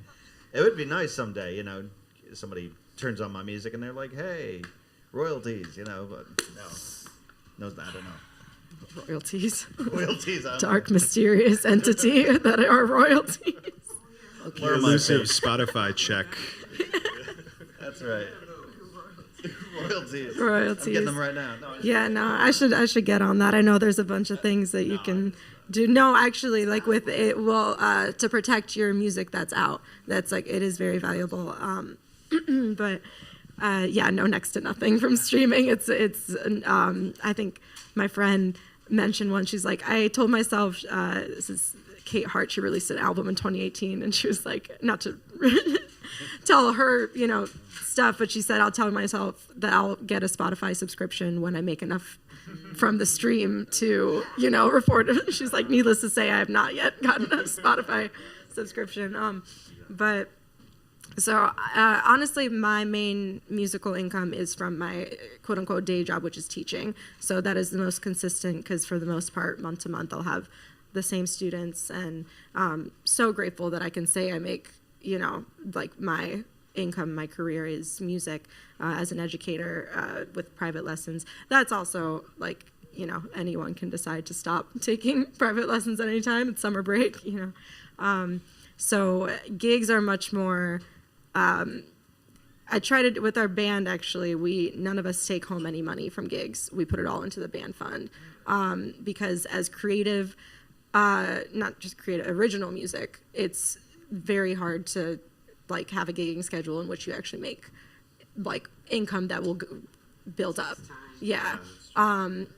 S3: It would be nice someday, somebody turns on my music and they're like, hey, royalties, but no, I don't know.
S4: Royalties.
S3: Royalties.
S4: Dark, mysterious entity that are royalties.
S1: Okay.
S2: Your elusive Spotify check.
S3: That's right. Royalties.
S4: Royalties.
S3: I'm getting them right now.
S4: No, I should get on that. I know there's a bunch of things that you can do. No, actually, like with it, to protect your music that's out. That's like it is very valuable. But no, next to nothing from streaming. It's I think my friend mentioned one. She's like, I told myself this is Kate Hart. She released an album in 2018, and she was like, not to tell her stuff, but she said, I'll tell myself that I'll get a Spotify subscription when I make enough from the stream to report. She's like, needless to say, I have not yet gotten a Spotify subscription. But so honestly, my main musical income is from my quote unquote day job, which is teaching. So that is the most consistent because for the most part, month to month, I'll have the same students, and so grateful that I can say I make like my income, my career is music as an educator with private lessons. That's also like anyone can decide to stop taking private lessons at any time. It's summer break. So gigs are much more I tried it with our band. Actually, none of us take home any money from gigs. We put it all into the band fund, because as creative, not just creative, original music, it's very hard to like have a gigging schedule in which you actually make like income that will build up. Yeah.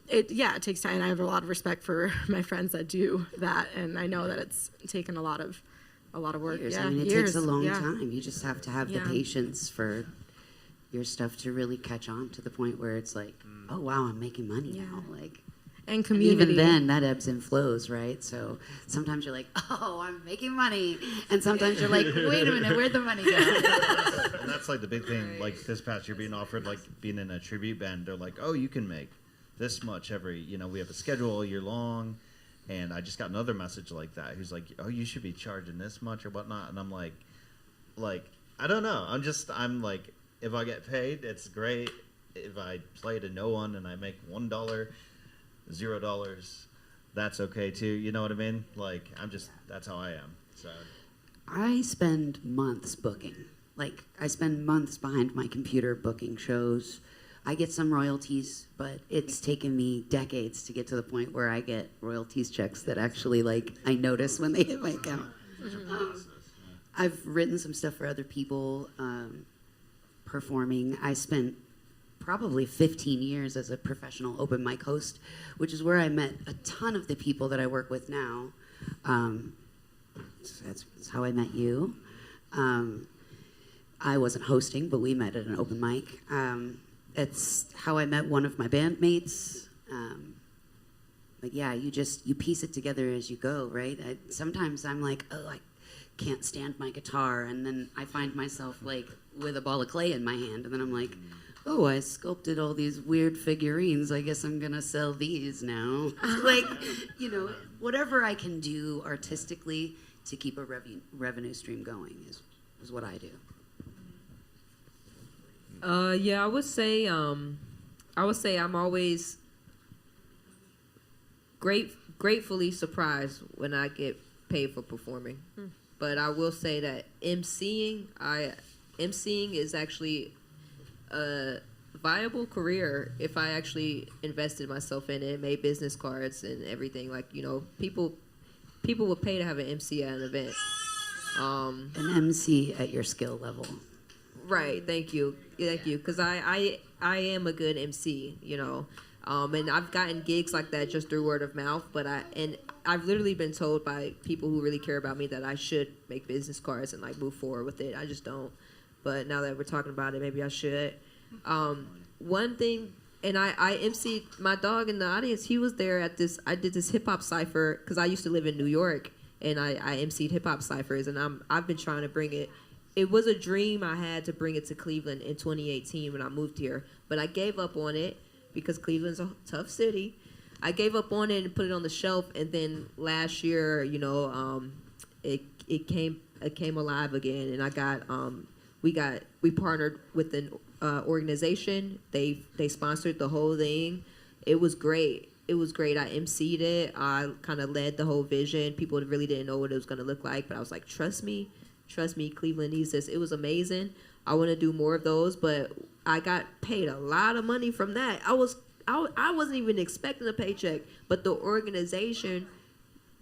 S4: It takes time. And I have a lot of respect for my friends that do that, and I know that it's taken a lot of work.
S1: Years.
S4: Yeah,
S1: I mean, it
S4: years.
S1: takes a long
S4: Yeah.
S1: time. You just have to have the patience for your stuff to really catch on to the point where it's like, oh wow, I'm making money now. Like,
S4: And community.
S1: even then, that ebbs and flows, right? So sometimes you're like, oh, I'm making money, and sometimes you're like, wait a minute, where'd the money go?
S3: And that's like the big thing. Like this past year, being offered like being in a tribute band, they're like, oh, you can make this much every. We have a schedule all year long. And I just got another message like that. Who's like, oh, you should be charging this much or whatnot. And I'm like, I don't know. I'm like, if I get paid, it's great. If I play to no one and I make $1, $0, that's okay too. You know what I mean? Like, that's how I am. So
S1: I spend months booking. Like, I spend months behind my computer booking shows. I get some royalties, but it's taken me decades to get to the point where I get royalties checks that actually, like, I notice when they hit my account. I've written some stuff for other people, performing. I spent probably 15 years as a professional open mic host, which is where I met a ton of the people that I work with now. That's how I met you. I wasn't hosting, but we met at an open mic. It's how I met one of my bandmates. But yeah, you piece it together as you go, right? Sometimes I'm like, oh, I can't stand my guitar, and then I find myself like with a ball of clay in my hand, and then I'm like, oh, I sculpted all these weird figurines. I guess I'm gonna sell these now. Like, whatever I can do artistically to keep a revenue stream going is what I do.
S5: Yeah, I would say I'm always gratefully surprised when I get paid for performing. But I will say that emceeing is actually a viable career if I actually invested myself in it, made business cards and everything. Like, people would pay to have an MC at an event.
S1: An MC at your skill level.
S5: Right. Thank you. Because I am a good MC, and I've gotten gigs like that just through word of mouth. But I've literally been told by people who really care about me that I should make business cards and like move forward with it. I just don't. But now that we're talking about it, maybe I should. One thing, and I MC'd my dog in the audience. He was there at this. I did this hip hop cipher because I used to live in New York, and I MC'd hip hop ciphers, and I've been trying to bring it. It was a dream I had to bring it to Cleveland in 2018 when I moved here, but I gave up on it because Cleveland's a tough city. I gave up on it and put it on the shelf, and then last year, it came alive again, and I got we partnered with an organization. They sponsored the whole thing. It was great. I MC'd it. I kind of led the whole vision. People really didn't know what it was going to look like, but I was like, trust me, Cleveland needs this. It was amazing. I want to do more of those, but I got paid a lot of money from that. I wasn't even expecting a paycheck, but the organization,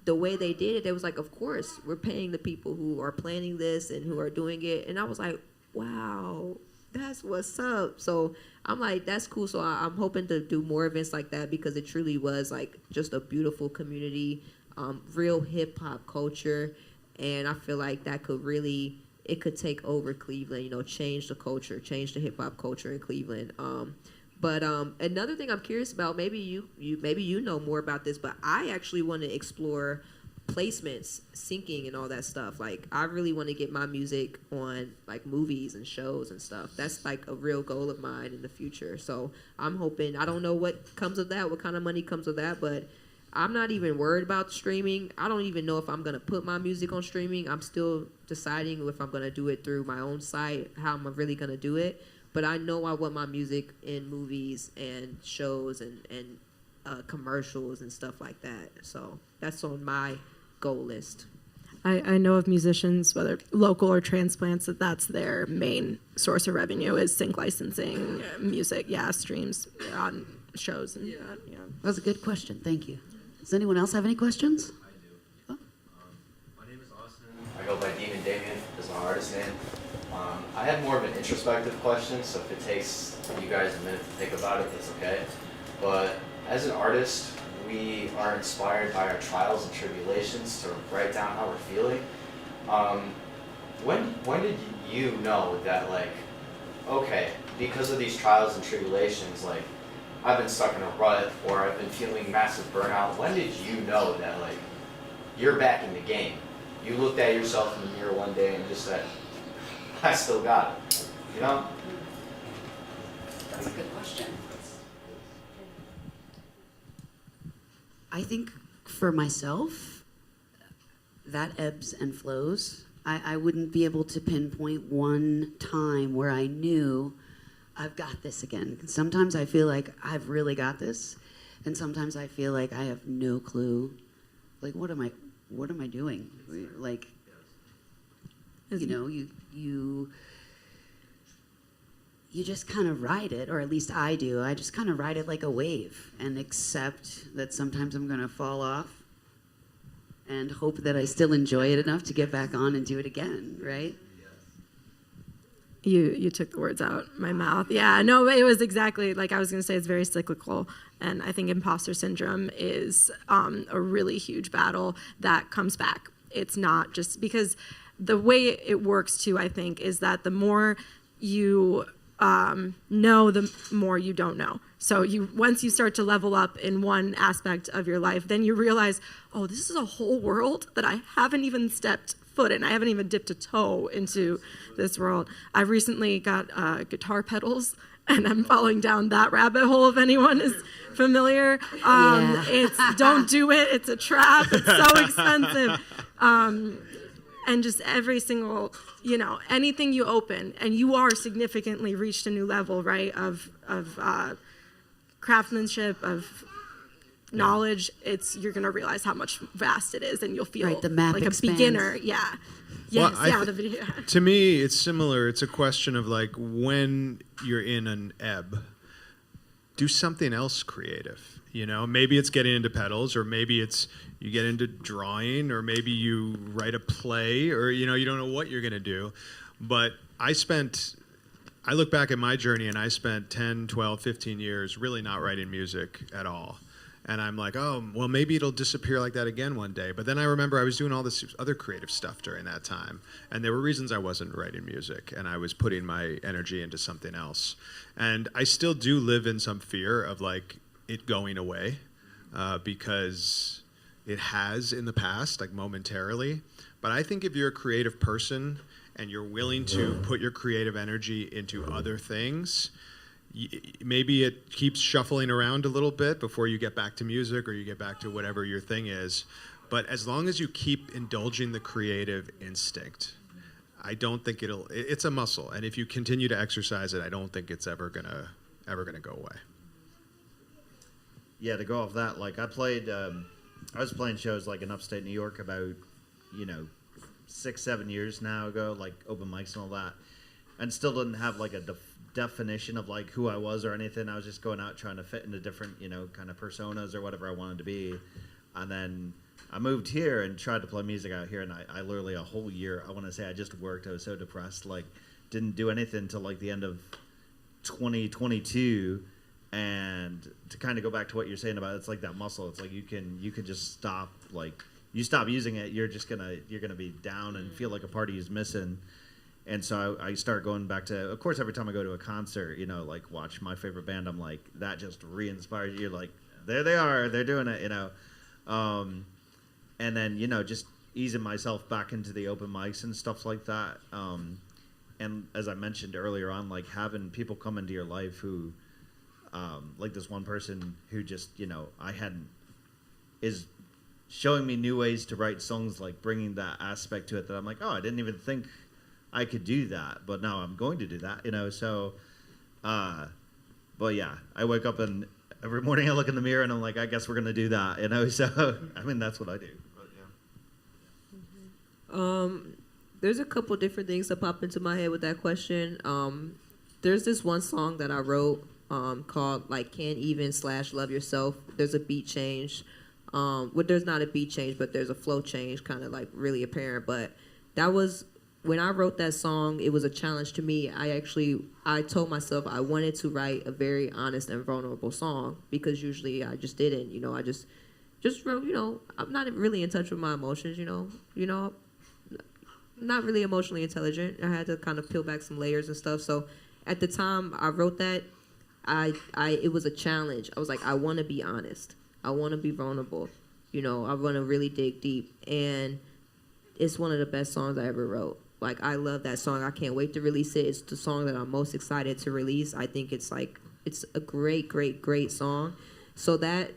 S5: the way they did it, they was like, of course, we're paying the people who are planning this and who are doing it. And I was like, wow, that's what's up. So I'm like, that's cool. So I'm hoping to do more events like that because it truly was like just a beautiful community, real hip hop culture. And I feel like that it could take over Cleveland, change the culture, change the hip hop culture in Cleveland. But another thing I'm curious about, maybe you know more about this, but I actually want to explore placements, syncing, and all that stuff. Like, I really want to get my music on like movies and shows and stuff. That's like a real goal of mine in the future. So I'm hoping. I don't know what comes of that, what kind of money comes of that, but I'm not even worried about streaming. I don't even know if I'm going to put my music on streaming. I'm still deciding if I'm going to do it through my own site, how I'm really going to do it. But I know I want my music in movies and shows and commercials and stuff like that. So that's on my goal list.
S4: I know of musicians, whether local or transplants, that's their main source of revenue is sync licensing, music, streams on shows. And
S1: That was a good question. Thank you. Does anyone else have any questions?
S7: I do. My name is Austin. I go by Demon Damien is my artist name. I have more of an introspective question, so if it takes you guys a minute to think about it, that's okay. But as an artist, we are inspired by our trials and tribulations to write down how we're feeling. When did you know that, like, okay, because of these trials and tribulations, like, I've been stuck in a rut or I've been feeling massive burnout? When did you know that, like, you're back in the game? You looked at yourself in the mirror one day and just said, I still got it, you know?
S1: That's a good question. I think for myself, that ebbs and flows. I wouldn't be able to pinpoint one time where I knew I've got this again. Sometimes I feel like I've really got this, and sometimes I feel like I have no clue. Like, what am I doing? Like, you just kind of ride it, or at least I do. I just kind of ride it like a wave and accept that sometimes I'm going to fall off and hope that I still enjoy it enough to get back on and do it again, right?
S4: You took the words out my mouth. Yeah, no, it was exactly like I was going to say. It's very cyclical, and I think imposter syndrome is a really huge battle that comes back. It's not just because the way it works too, I think, is that the more you know, the more you don't know. So once you start to level up in one aspect of your life, then you realize, oh, this is a whole world that I haven't even stepped foot in. I haven't even dipped a toe into this world. I recently got guitar pedals, and I'm falling down that rabbit hole if anyone is familiar. It's don't do it. It's a trap. It's so expensive. And just every single, anything you open, and you are significantly reached a new level, right, of craftsmanship, of knowledge. You're going to realize how much vast it is, and you'll feel
S1: the map
S4: like
S1: expands.
S4: A beginner. Yeah. Yes,
S2: Well,
S4: the video.
S2: To me, it's similar. It's a question of, like, when you're in an ebb, do something else creative. Maybe it's getting into pedals, or maybe it's you get into drawing, or maybe you write a play, or you don't know what you're going to do. But I look back at my journey, and I spent 10, 12, 15 years really not writing music at all. And I'm like, oh, well, maybe it'll disappear like that again one day. But then I remember I was doing all this other creative stuff during that time. And there were reasons I wasn't writing music, and I was putting my energy into something else. And I still do live in some fear of, like, it going away, because it has in the past, like, momentarily. But I think if you're a creative person and you're willing to put your creative energy into other things, maybe it keeps shuffling around a little bit before you get back to music or you get back to whatever your thing is. But as long as you keep indulging the creative instinct, I don't think it's a muscle. And if you continue to exercise it, I don't think it's ever gonna go away.
S3: Yeah, to go off that, like, I was playing shows, like, in upstate New York about, 6-7 years now ago, like, open mics and all that, and still didn't have, like, a definition of, like, who I was or anything. I was just going out trying to fit into different, kind of personas or whatever I wanted to be. And then I moved here and tried to play music out here, and I literally a whole year, I want to say I just worked. I was so depressed, like, didn't do anything until, like, the end of 2022. And to kind of go back to what you're saying about it's like that muscle. It's like you can just stop, like, you stop using it, you're gonna be down and feel like a part of you's missing. And so I start going back to, of course, every time I go to a concert, like, watch my favorite band, I'm like, that just re-inspires you. You're like, there they are, they're doing it, and then, just easing myself back into the open mics and stuff like that. And as I mentioned earlier on, like, having people come into your life who, like this one person who just, is showing me new ways to write songs, like bringing that aspect to it that I'm like, oh, I didn't even think I could do that, but now I'm going to do that, so, but yeah, I wake up and every morning I look in the mirror and I'm like, I guess we're going to do that, so, I mean, that's what I do. But, yeah.
S5: There's a couple different things that pop into my head with that question. There's this one song that I wrote called like "Can't Even" / "Love Yourself." There's a beat change. Well, there's not a beat change, but there's a flow change, kind of like really apparent. But that was when I wrote that song. It was a challenge to me. I told myself I wanted to write a very honest and vulnerable song because usually I just didn't. I just wrote. I'm not really in touch with my emotions. Not really emotionally intelligent. I had to kind of peel back some layers and stuff. So at the time I wrote that, it was a challenge. I was like, I want to be honest. I want to be vulnerable. I want to really dig deep. And it's one of the best songs I ever wrote. Like, I love that song. I can't wait to release it. It's the song that I'm most excited to release. I think it's a great, great, great song. So that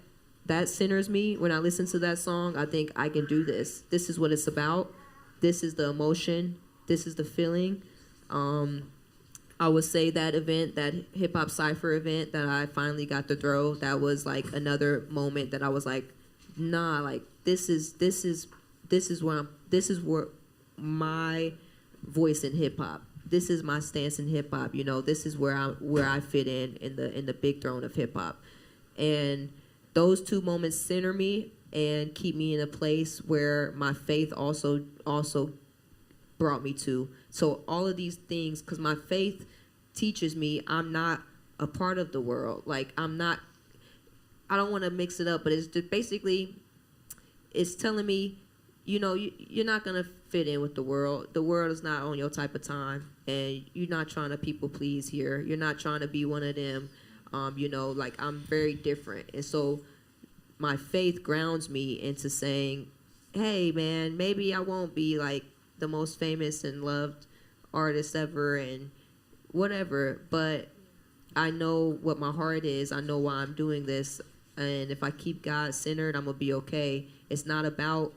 S5: centers me. When I listen to that song, I think I can do this. This is what it's about. This is the emotion. This is the feeling. I would say that event, that hip hop cypher event that I finally got to throw, that was like another moment that I was like, nah, like this is where my voice in hip hop. This is my stance in hip hop. This is where I fit in the big throne of hip hop. And those two moments center me and keep me in a place where my faith also brought me to. So all of these things, because my faith teaches me I'm not a part of the world. Like, I don't want to mix it up, but it's just basically, it's telling me, you're not going to fit in with the world. The world is not on your type of time, and you're not trying to people please here. You're not trying to be one of them. Like, I'm very different. And so my faith grounds me into saying, hey, man, maybe I won't be like the most famous and loved artist ever and whatever, but I know what my heart is. I know why I'm doing this, and if I keep God centered, I'm gonna be okay. It's not about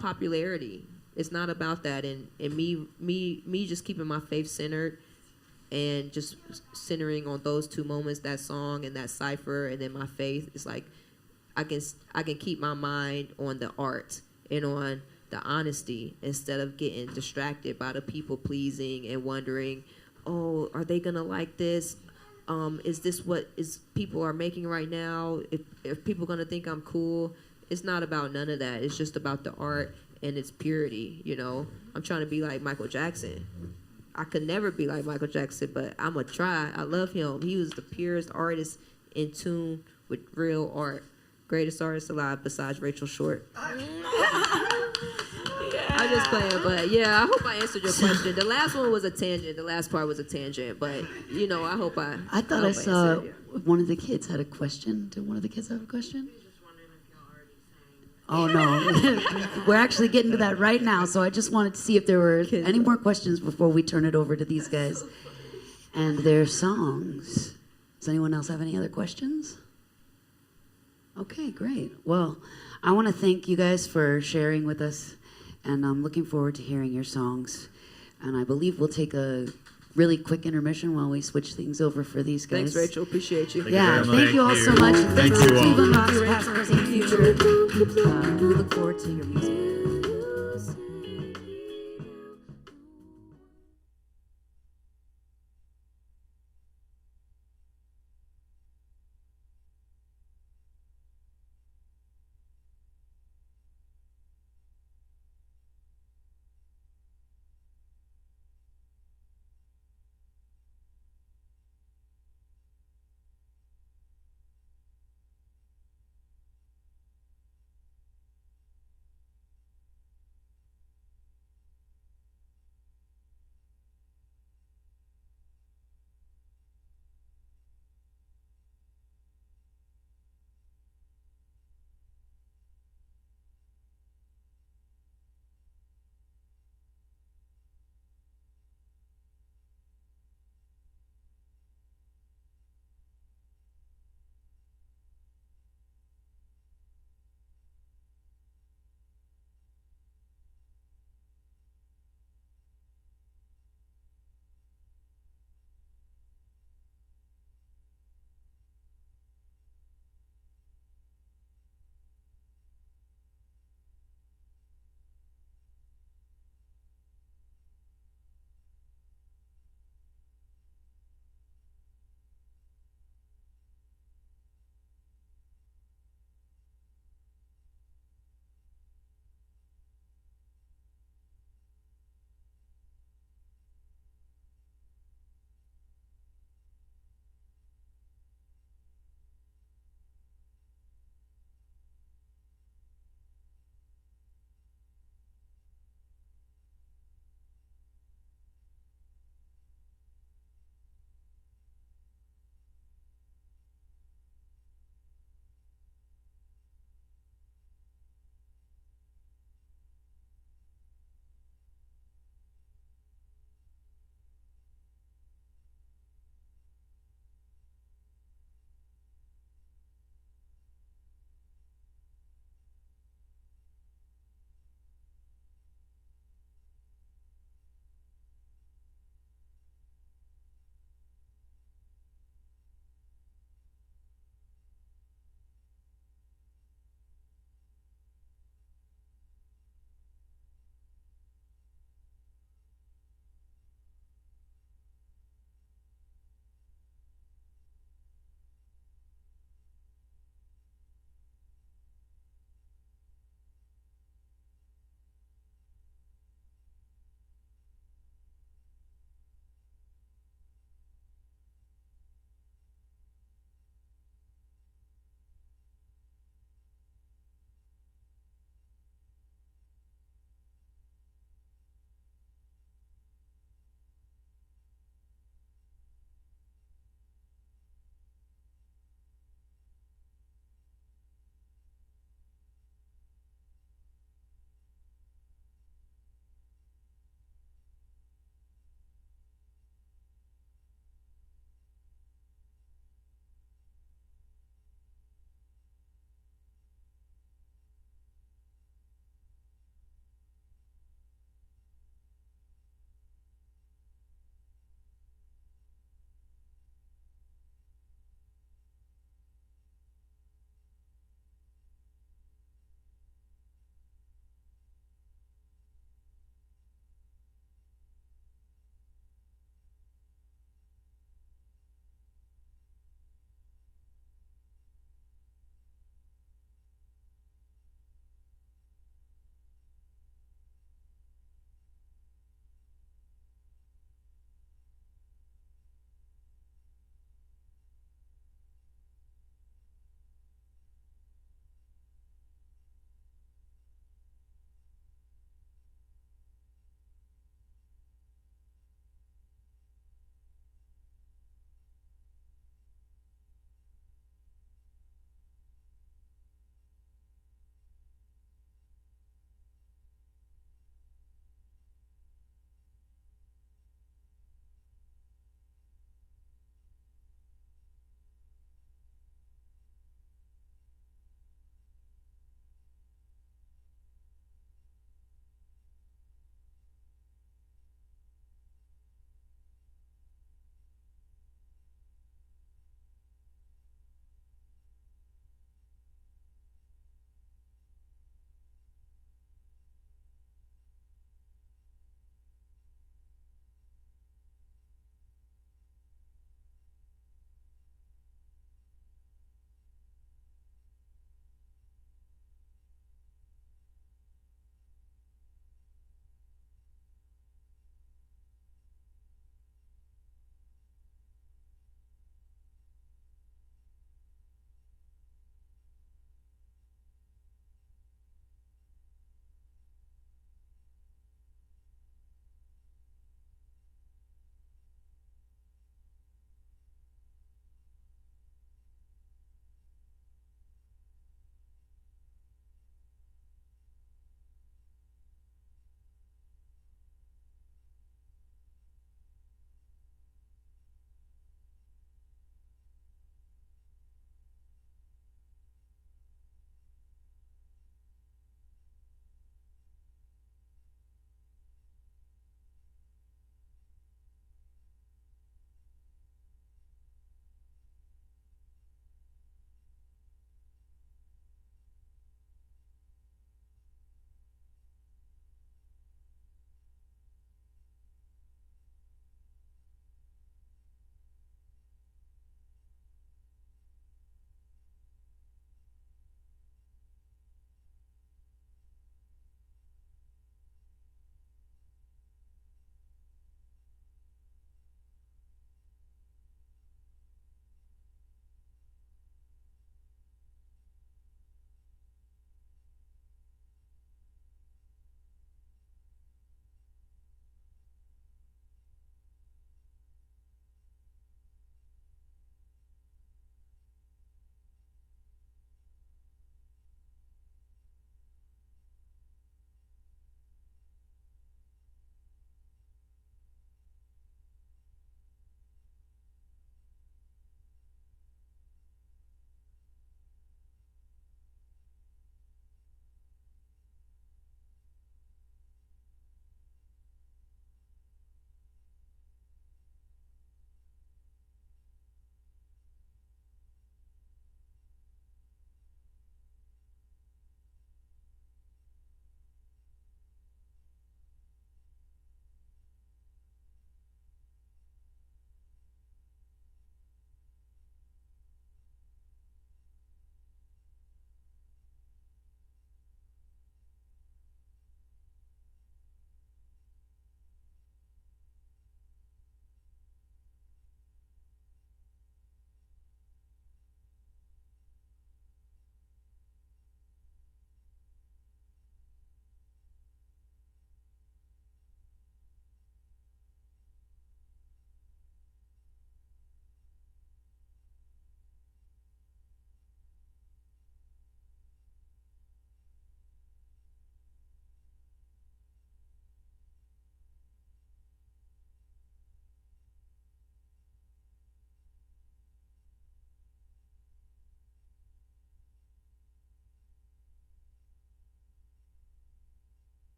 S5: popularity. It's not about that. And me just keeping my faith centered and just centering on those two moments, that song and that cipher, and then my faith. It's like I can keep my mind on the art and on the honesty instead of getting distracted by the people pleasing and wondering, oh, are they gonna like this? Is this what people are making right now? If people gonna think I'm cool? It's not about none of that. It's just about the art and its purity. I'm trying to be like Michael Jackson. I could never be like Michael Jackson, but I'm gonna try. I love him. He was the purest artist in tune with real art. Greatest artist alive besides Rachel Shortt. I'm just playing, but yeah, I hope I answered your question. The last one was a tangent. The last part was a tangent, but I hope I.
S1: I thought I saw one of the kids had a question. Did one of the kids have a question? Oh no, we're actually getting to that right now. So I just wanted to see if there were any more questions before we turn it over to these guys and their songs. Does anyone else have any other questions? Okay, great. Well, I want to thank you guys for sharing with us, and I'm looking forward to hearing your songs. And I believe we'll take a really quick intermission while we switch things over for these guys.
S5: Thanks, Rachel. Appreciate you.
S1: Thank you all so much.
S2: Thank
S1: Thanks
S2: you
S1: to
S2: all.
S1: Cleveland Rocks, past, present, future. We look forward to your music.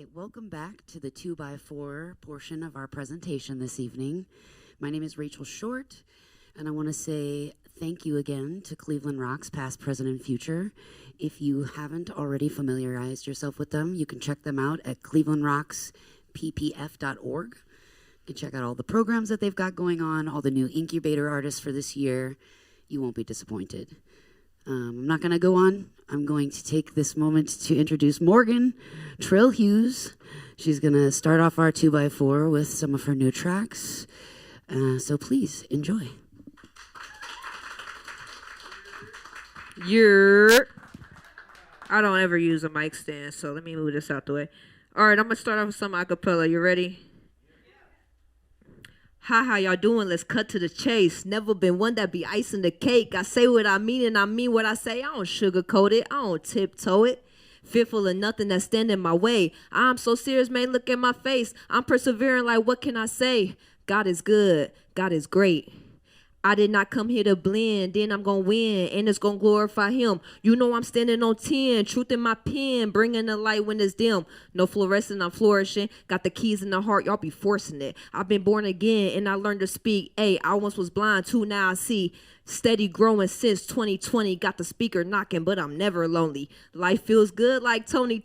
S1: right, welcome back to the 2x4 portion of our presentation this evening. My name is Rachel Shortt, and I want to say thank you again to Cleveland Rocks, past, present, and future. If you haven't already familiarized yourself with them, you can check them out at clevelandrocksppf.org. You can check out all the programs that they've got going on, all the new incubator artists for this year. You won't be disappointed. I'm not going to go on. I'm going to take this moment to introduce Morgan Trill Hughes. She's going to start off our 2x4 with some of her new tracks. So please enjoy.
S5: I don't ever use a mic stand, so let me move this out the way. All right, I'm going to start off with some acapella. You ready? Hi, how y'all doing? Let's cut to the chase. Never been one that be icing the cake. I say what I mean and I mean what I say. I don't sugarcoat it. I don't tiptoe it. Fearful of nothing that's standing in my way. I'm so serious, man. Look at my face. I'm persevering like what can I say? God is good. God is great. I did not come here to blend, then I'm going to win, and it's going to glorify him. You know I'm standing on 10, truth in my pen, bringing the light when it's dim. No fluorescent, I'm flourishing. Got the keys in the heart, y'all be forcing it. I've been born again, and I learned to speak. Hey, I once was blind, too, now I see. Steady growing since 2020. Got the speaker knocking, but I'm never lonely. Life feels good like Tony.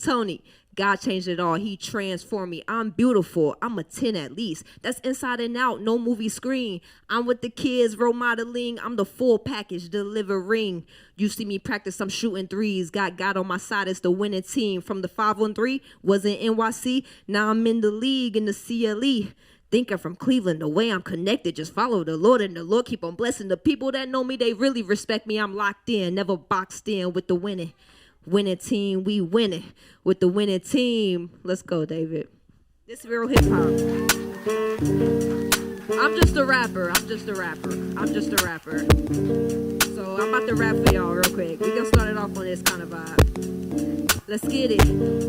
S5: God changed it all. He transformed me. I'm beautiful. I'm a 10 at least. That's inside and out. No movie screen. I'm with the kids, role modeling. I'm the full package delivering. You see me practice, I'm shooting threes. Got God on my side, it's the winning team. From the 5-on-3, was in NYC. Now I'm in the league, in the CLE. Thinking from Cleveland, the way I'm connected. Just follow the Lord, and the Lord keep on blessing. The people that know me, they really respect me. I'm locked in, never boxed in with the winning team. We winning with the winning team. Let's go, David. This is real hip hop. I'm just a rapper. So I'm about to rap for y'all real quick. We gonna start it off on this kind of vibe. Let's get it.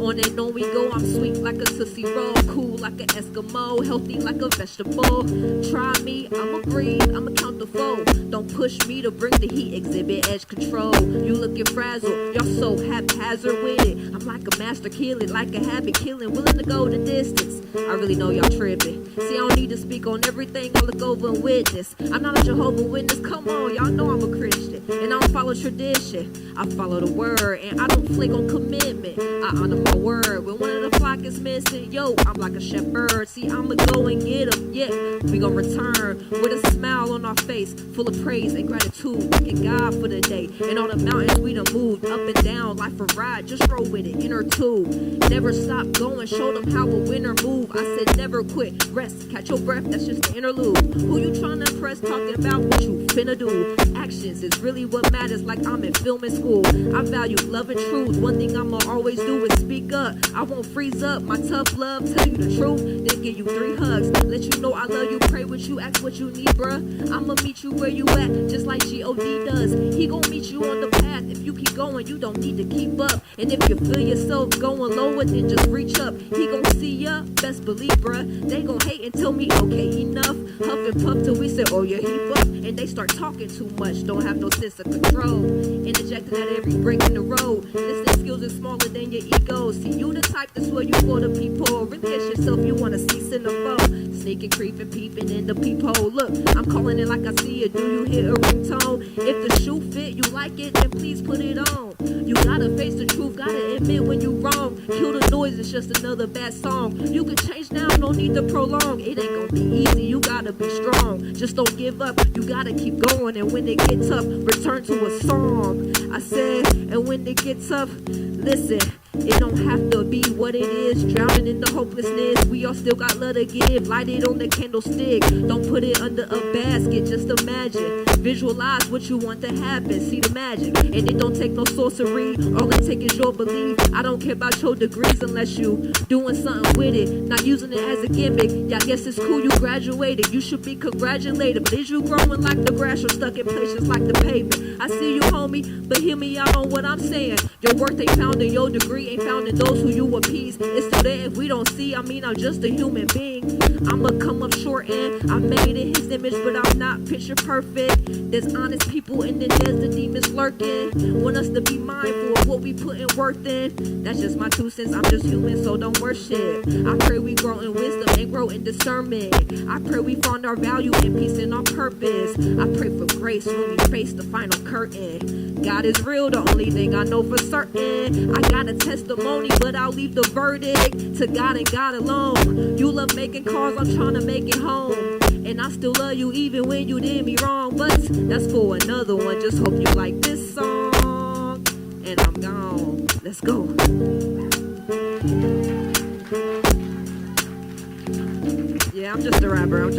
S5: On and on we go. I'm sweet like a Tootsie Roll, cool like an Eskimo, healthy like a vegetable. Try me, I'ma breathe, I'ma count the foe. Don't push me to bring the heat, exhibit edge control. You looking frazzled, y'all so haphazard with it. I'm like a master killer, like a habit killing, willing to go the distance. I really know y'all tripping. See, I don't need to speak on everything, I look over and witness. I'm not a Jehovah's Witness, come on, y'all know I'm a Christian. And I don't follow tradition, I follow the word. And I don't flake on commitment, I honor my word. When one of the flock is missing, yo, I'm like a shepherd. See, I'ma go and get them, yeah. We gon' return with a smile on our face, full of praise and gratitude. Thanking God for the day and all the mountains we done moved up and down. Life a ride, just roll with it, inner tube. Never stop going, show them how a winner move. I said never quit, rest, catch your breath, that's just the interlude. Who you trying to impress, talking about what you finna do. Actions is really what matters, like I'm in film and school. I value love and truth, one thing I'ma always do is speak up. I won't freeze up, my tough love, tell you the truth, then give you 3 hugs. Let you know I love you, pray what you, ask what you need, bruh. I'ma meet you where you at, just like G.O.D. does. He gon' meet you on the path. If you keep going, you don't need to keep up. And if you feel yourself going lower, then just reach up. He gon' see ya, best believe, bruh. They gon' hate and tell me, okay, enough. Huff and puff till we say, oh yeah, he fuck. And they start talking too much, don't have no sense of control. Interjecting at every break in the road. Listening skills is smaller than your ego. See, you the type that's where you for the people. Really it's yourself you wanna see cinephobe. Sneaking, creeping, peeping in the peephole. Look, I'm calling it like I see it. Do you hear a ringtone? If the shoe fit, you like it, then please put it on. You gotta face the truth, gotta admit when you wrong. Kill the noise, it's just another bad song. You can change now, no need to prolong. It ain't gonna be easy, you gotta be strong. Just don't give up, you gotta keep going. And when it gets tough, return to a song. I said, and when it gets tough, listen. It don't have to be what it is. Drowning in the hopelessness, we all still got love to give. Light it on the candlestick, don't put it under a basket. Just imagine, visualize what you want to happen. See the magic, and it don't take no sorcery. All it take is your belief. I don't care about your degrees unless you doing something with it, not using it as a gimmick. Yeah, I guess it's cool you graduated, you should be congratulated. But is you growing like the grass or stuck in places like the pavement? I see you, homie, but hear me out on what I'm saying. Your worth ain't found in your degree, ain't found in those who you appease. It's still there if we don't see. I mean, I'm just a human being. I'ma come up short and I'm made in his image, but I'm not picture perfect. There's honest people and then there's the demons lurking. Want us to be mindful of what we putting worth in. That's just my 2 cents. I'm just human, so don't worship. I pray we grow in wisdom and grow in discernment. I pray we find our value in peace and our purpose. I pray for grace when we face the final curtain. God is real, the only thing I know for certain. I got a testimony, but I'll leave the verdict to God and God alone. You love making calls, I'm trying to make it home. And I still love you even when you did me wrong. But that's for another one. Just hope you like this song. And I'm gone. Let's go. Yeah, I'm just a rapper. All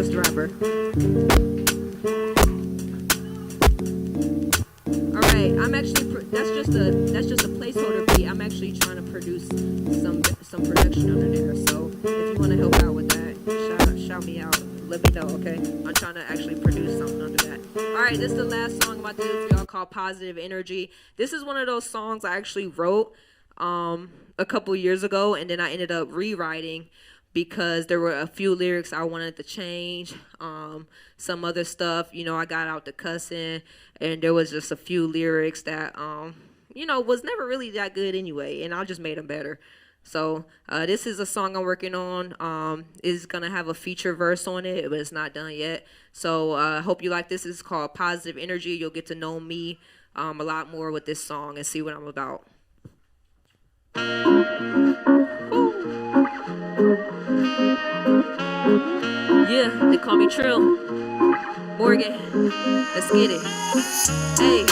S5: right, I'm actually that's just a placeholder beat. I'm actually trying to produce some production under there. So if you want to help out with that, shout me out. Let me know, okay? I'm trying to actually produce something under that. All right, this is the last song I'm about to do for y'all called Positive Energy. This is one of those songs I actually wrote a couple years ago, and then I ended up rewriting because there were a few lyrics I wanted to change. Some other stuff, I got out the cussing, and there was just a few lyrics that, was never really that good anyway, and I just made them better. So this is a song I'm working on. It's going to have a feature verse on it, but it's not done yet. So I hope you like this. It's called Positive Energy. You'll get to know me a lot more with this song and see what I'm about. Yeah, they call me Trill. Morgan, let's get it. Hey,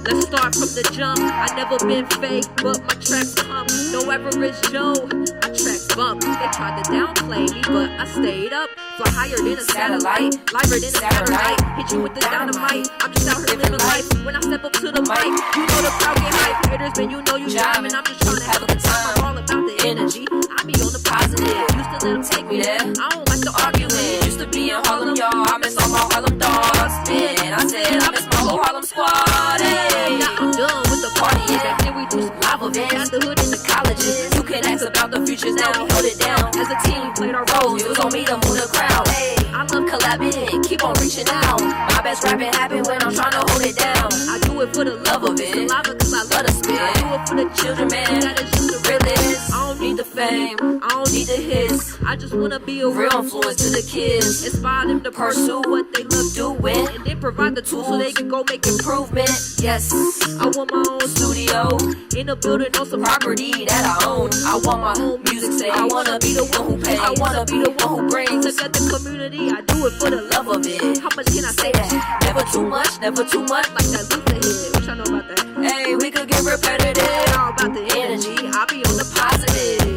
S5: let's start from the jump. I never been fake, but my tracks pump. No average Joe, my tracks bump. They tried to downplay me, but I stayed up. Fly higher than a satellite, lighter than a satellite. Hit you with the dynamite. I'm just out here living life. When I step up to the mic, you know the crowd get hype. Haters, man, you know you jamming. I'm just trying to have a good time. I'm all about the energy. I be on the positive. Used to let them take me there. I don't like the arguing. Used to be in Harlem, y'all. I miss all my Harlem dogs. Man, I said I miss my whole Harlem squad. Hey, now I'm done with the party. Back then we do some live events. Got the hood in the colleges. You can ask about the futures now. We held it down as a team. Played our roles. It was on me to move the crowd. Hey, I love collabing. Keep on reaching out. My best rapping happen when I'm trying to hold it down. I do it for the love of it. Saliva cause I love to spit. I do it for the children, man. That is just the realest. I don't need the fame. I don't need the hits. I just wanna be a real influence to the kids. Inspire them to pursue what they love doing. And then provide the tools so they can go make improvement. Yes, I want my own studio. In a building on some property that I own. I want my own music say. I wanna be the one who pays. I wanna be the one who brings together the community. I do it for the love of it. How much can I say that? Never too much, never too much. Like that Luther hit. What y'all know about that? Hey, we could get repetitive. All about the energy. I be on the positive.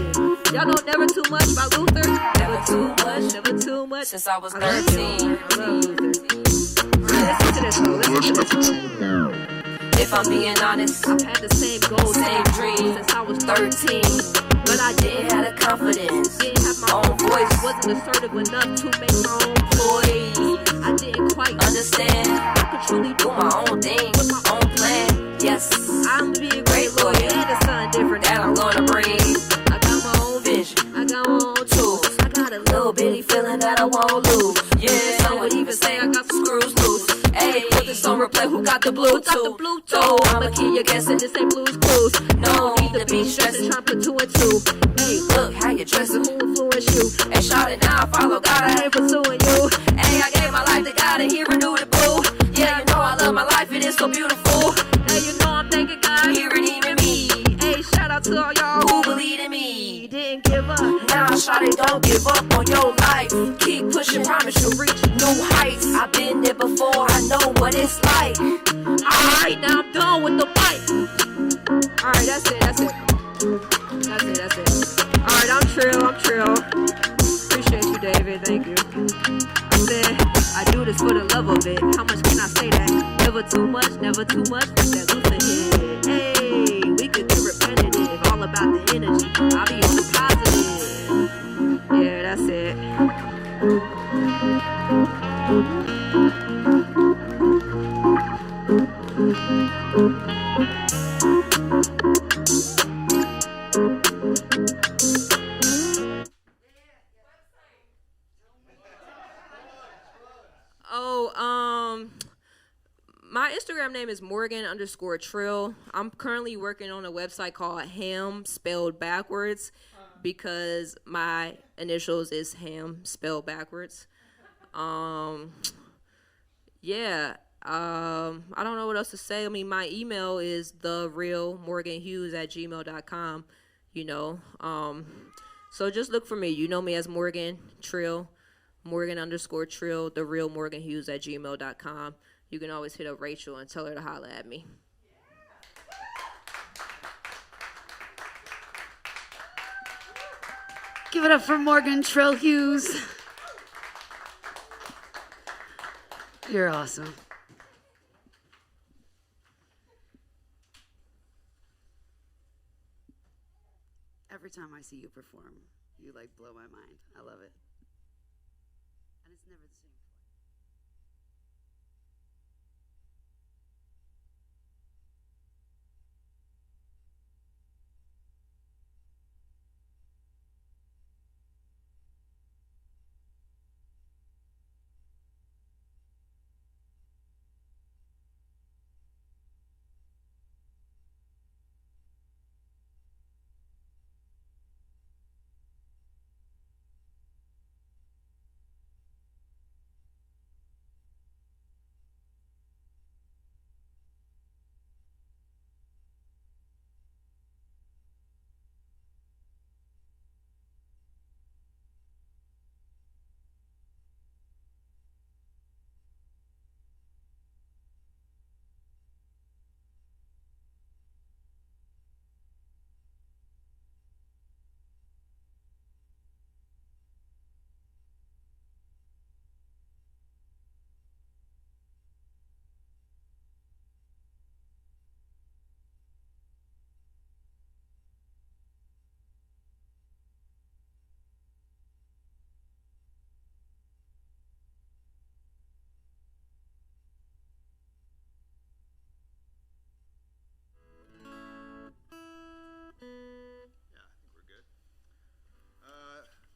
S5: Y'all know never too much about Luther? Never too much, never too much. Since I was 13. I love Luther. Listen to this though, listen to this. If I'm being honest, I've had the same goals, same dreams since I was 13. But I didn't have the confidence, didn't have my own voice, wasn't assertive enough to make my own voice. I didn't quite understand I could truly do my own thing with my own plan. Yes, I'm be a great lawyer and it's something different that I'm gonna bring. I got my own vision, I got my own tools. I got a little bitty feeling that I won't lose. Yeah, some would even say I got the screws loose. Hey, put this on replay, who got the Bluetooth? So I'ma keep you guessing, this ain't Blue's Clues. No need to be stressing, trying to put 2 and 2. Hey, look how you dressing, who influenced you? Hey, shout it now, follow God, I ain't pursuing you. Hey, I gave my life to God and He renewed it, boo. Yeah, you know I love my life, it is so beautiful. Hey, you know I'm thanking God, He redeeming me. Hey, shout out to all y'all who believe in me. Didn't give up. Now, shout it, don't give up on your life. Keep pushing, promise you'll reach new heights. I've been there before, I know what it's like. Alright, now I'm done with the fight. Alright, that's it. Alright, I'm Trill. Appreciate you, David, thank you. I said, I do this for the love of it. How much can I say that? Never too much, like that Luther hit. Hey, we could get repetitive, all about the energy. I'll be on the positive. Yeah, that's it. My Instagram name name is Morgan_Trill. I'm currently working on a website called Ham spelled backwards because my initials is Ham spelled backwards. Yeah. I don't know what else to say. I mean, my email is therealmorganhughes@gmail.com, you know. So just look for me. You know me as Morgan Trill, Morgan_Trill, therealmorganhughes@gmail.com. You can always hit up Rachel and tell her to holler at me.
S1: Give it up for Morgan Trill Hughes. You're awesome. Every time I see you perform, you like blow my mind. I love it. And it's never the same.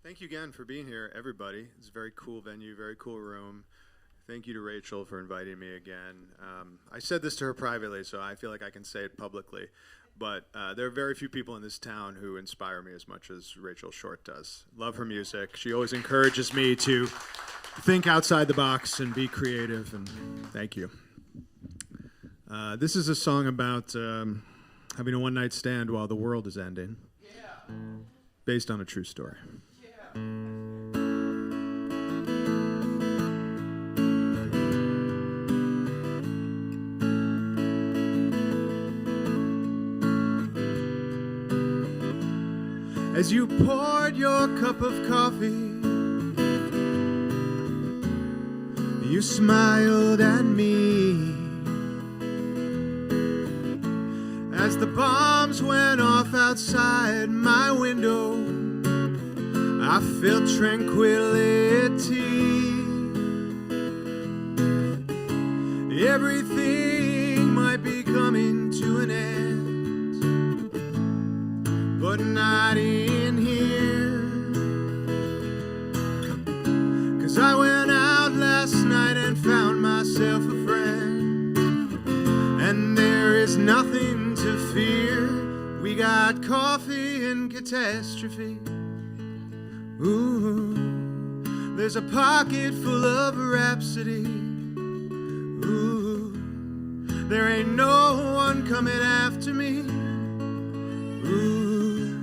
S2: Thank you again for being here, everybody. It's a very cool venue, very cool room. Thank you to Rachel for inviting me again. I said this to her privately, so I feel like I can say it publicly. But there are very few people in this town who inspire me as much as Rachel Shortt does. Love her music. She always encourages me to think outside the box and be creative, and thank you. This is a song about having a one-night stand while the world is ending, based on a true story. As you poured your cup of coffee, you smiled at me. As the bombs went off outside my window, I felt tranquility. Everything might be coming to an end, but not in here. 'Cause I went out last night and found myself a friend, and there is nothing to fear. We got coffee and catastrophe. Ooh, there's a pocket full of rhapsody. Ooh, there ain't no one coming after me. Ooh,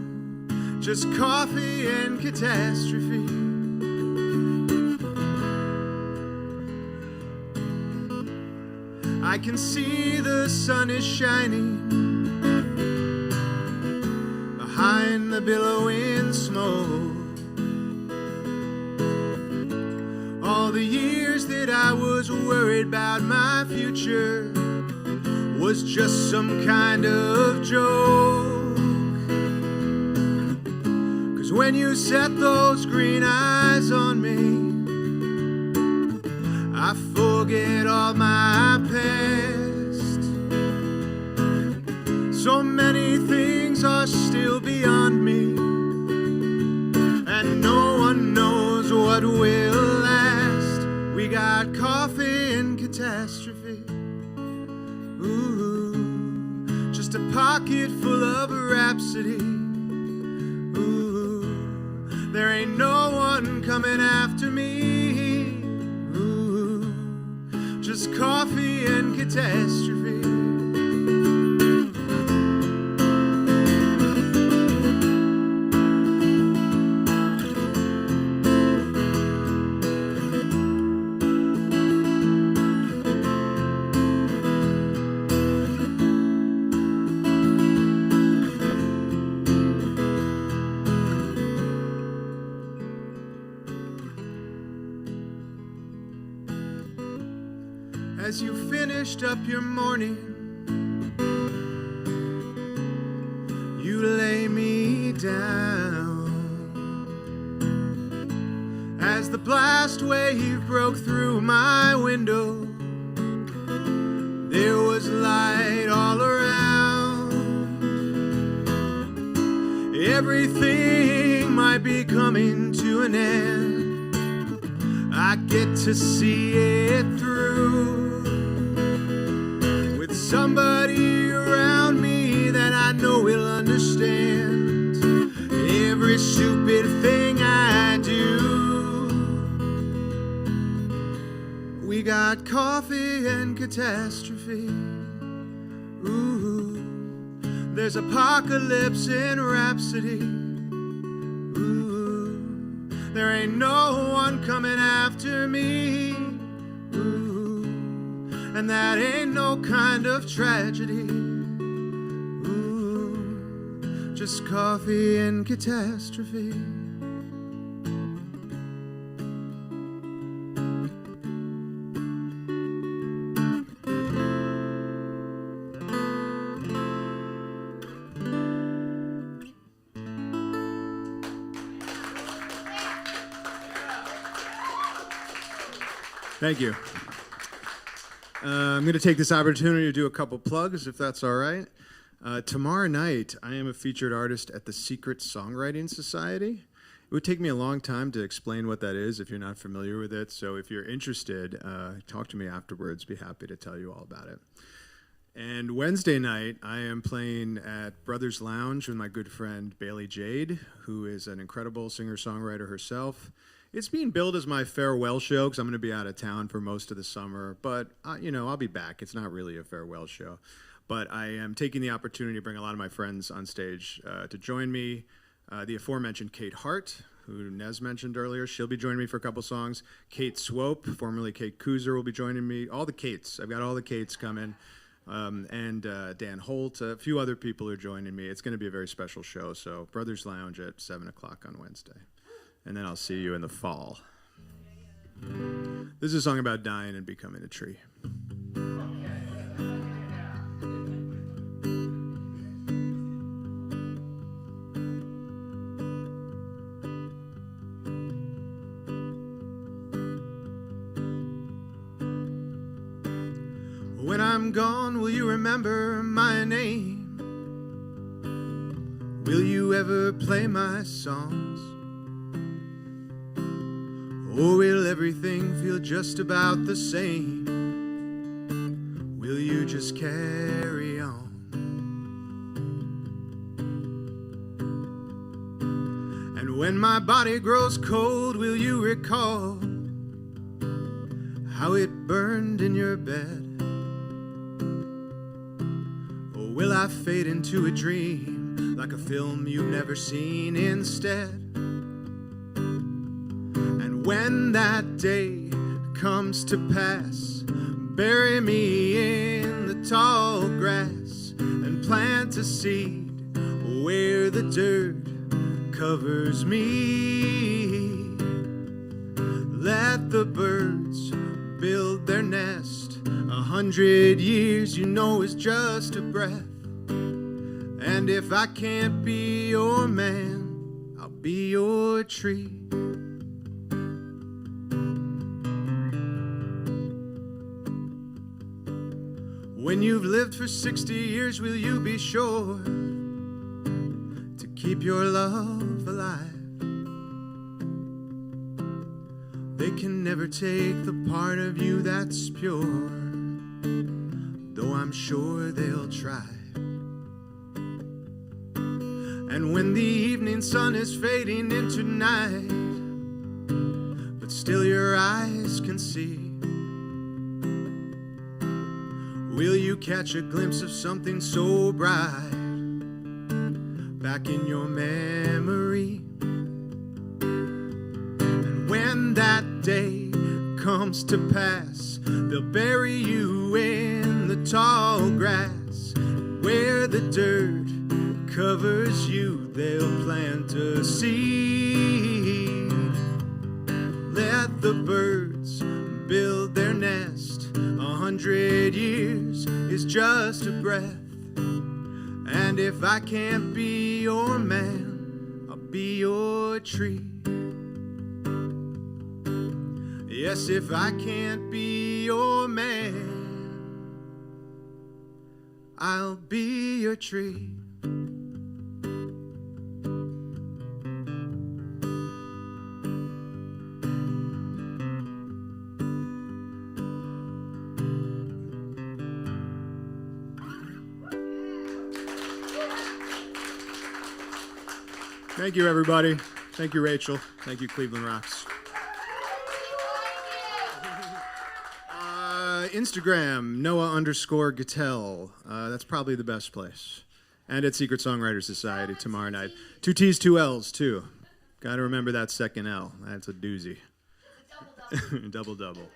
S2: just coffee and catastrophe. I can see the sun is shining behind the billowing smoke. All the years that I was worried about my future was just some kind of joke. 'Cause when you set those green eyes on me, I forget all my past. So many things are still beyond me, and no one knows what will last. We got coffee and catastrophe. pocket full of rhapsody. Ooh, there ain't no one coming after me. Ooh, just coffee and catastrophe. As you finished up your morning, you lay me down. As the blast wave broke through my window, there was light all around. Everything might be coming to an end. I get to see it through. Somebody around me that I know will understand every stupid thing I do. We got coffee and catastrophe. Ooh, there's apocalypse in rhapsody. Ooh, there ain't no one coming after me. And that ain't no kind of tragedy. Ooh, just coffee and catastrophe. Thank you. I'm going to take this opportunity to do a couple plugs, if that's all right. Tomorrow night, I am a featured artist at the Secret Songwriting Society. It would take me a long time to explain what that is if you're not familiar with it. So if you're interested, talk to me afterwards. Be happy to tell you all about it. And Wednesday night, I am playing at Brothers Lounge with my good friend Bailey Jade, who is an incredible singer-songwriter herself. It's being billed as my farewell show because I'm going to be out of town for most of the summer. But, I'll be back. It's not really a farewell show. But I am taking the opportunity to bring a lot of my friends on stage to join me. The aforementioned Kate Hart, who Nez mentioned earlier. She'll be joining me for a couple songs. Kate Swope, formerly Kate Kuzer, will be joining me. All the Kates. I've got all the Kates coming. And Dan Holt. A few other people are joining me. It's going to be a very special show. So Brothers Lounge at 7 o'clock on Wednesday. And then I'll see you in the fall. This is a song about dying and becoming a tree. When I'm gone, will you remember my name? Will you ever play my songs? Or will everything feel just about the same? Will you just carry on? And when my body grows cold, will you recall how it burned in your bed? Or will I fade into a dream like a film you've never seen instead? When that day comes to pass, bury me in the tall grass and plant a seed where the dirt covers me. Let the birds build their nest. 100 years, is just a breath. And if I can't be your man, I'll be your tree. When you've lived for 60 years, will you be sure to keep your love alive? They can never take the part of you that's pure, though I'm sure they'll try. And when the evening sun is fading into night, but still your eyes can see, will you catch a glimpse of something so bright back in your memory? And when that day comes to pass, they'll bury you in the tall grass. Where the dirt covers you, they'll plant a seed. Let the birds build their nest. 100 years is just a breath. And if I can't be your man, I'll be your tree. Yes, if I can't be your man, I'll be your tree. Thank you, everybody. Thank you, Rachel. Thank you, Cleveland Rocks. Instagram, Noah_Gattel. That's probably the best place. And at Secret Songwriter Society tomorrow night. 2 T's, 2 L's, too. Got to remember that second L. That's a doozy. Double, double.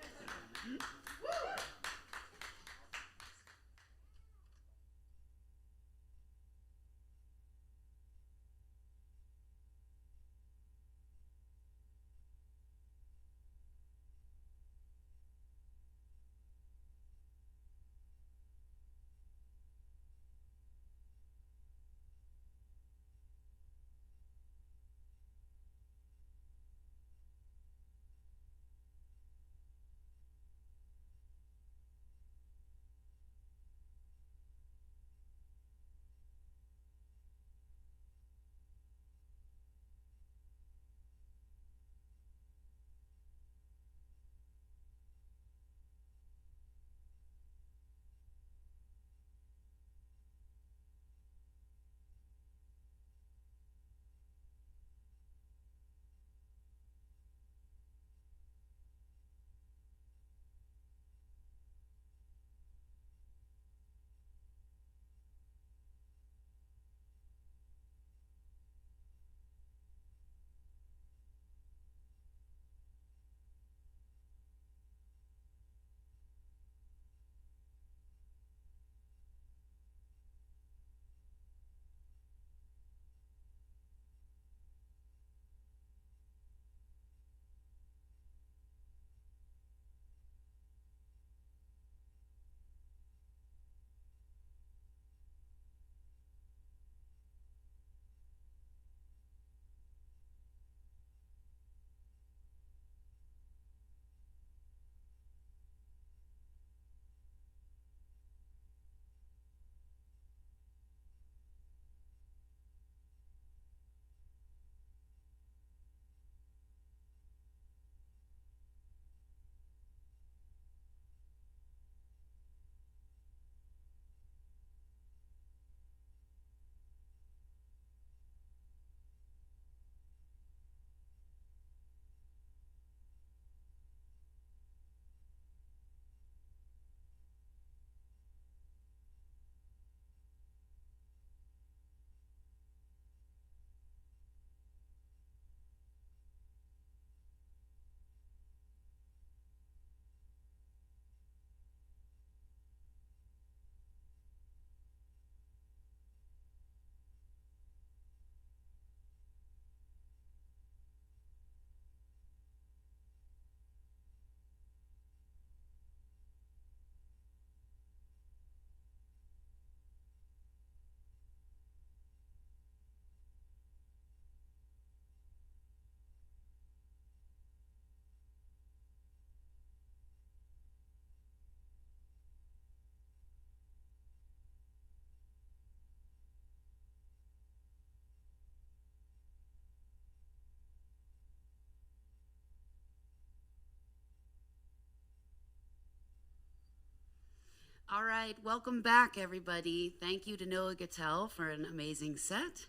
S1: All right, welcome back, everybody. Thank you to Noah Gattel for an amazing set.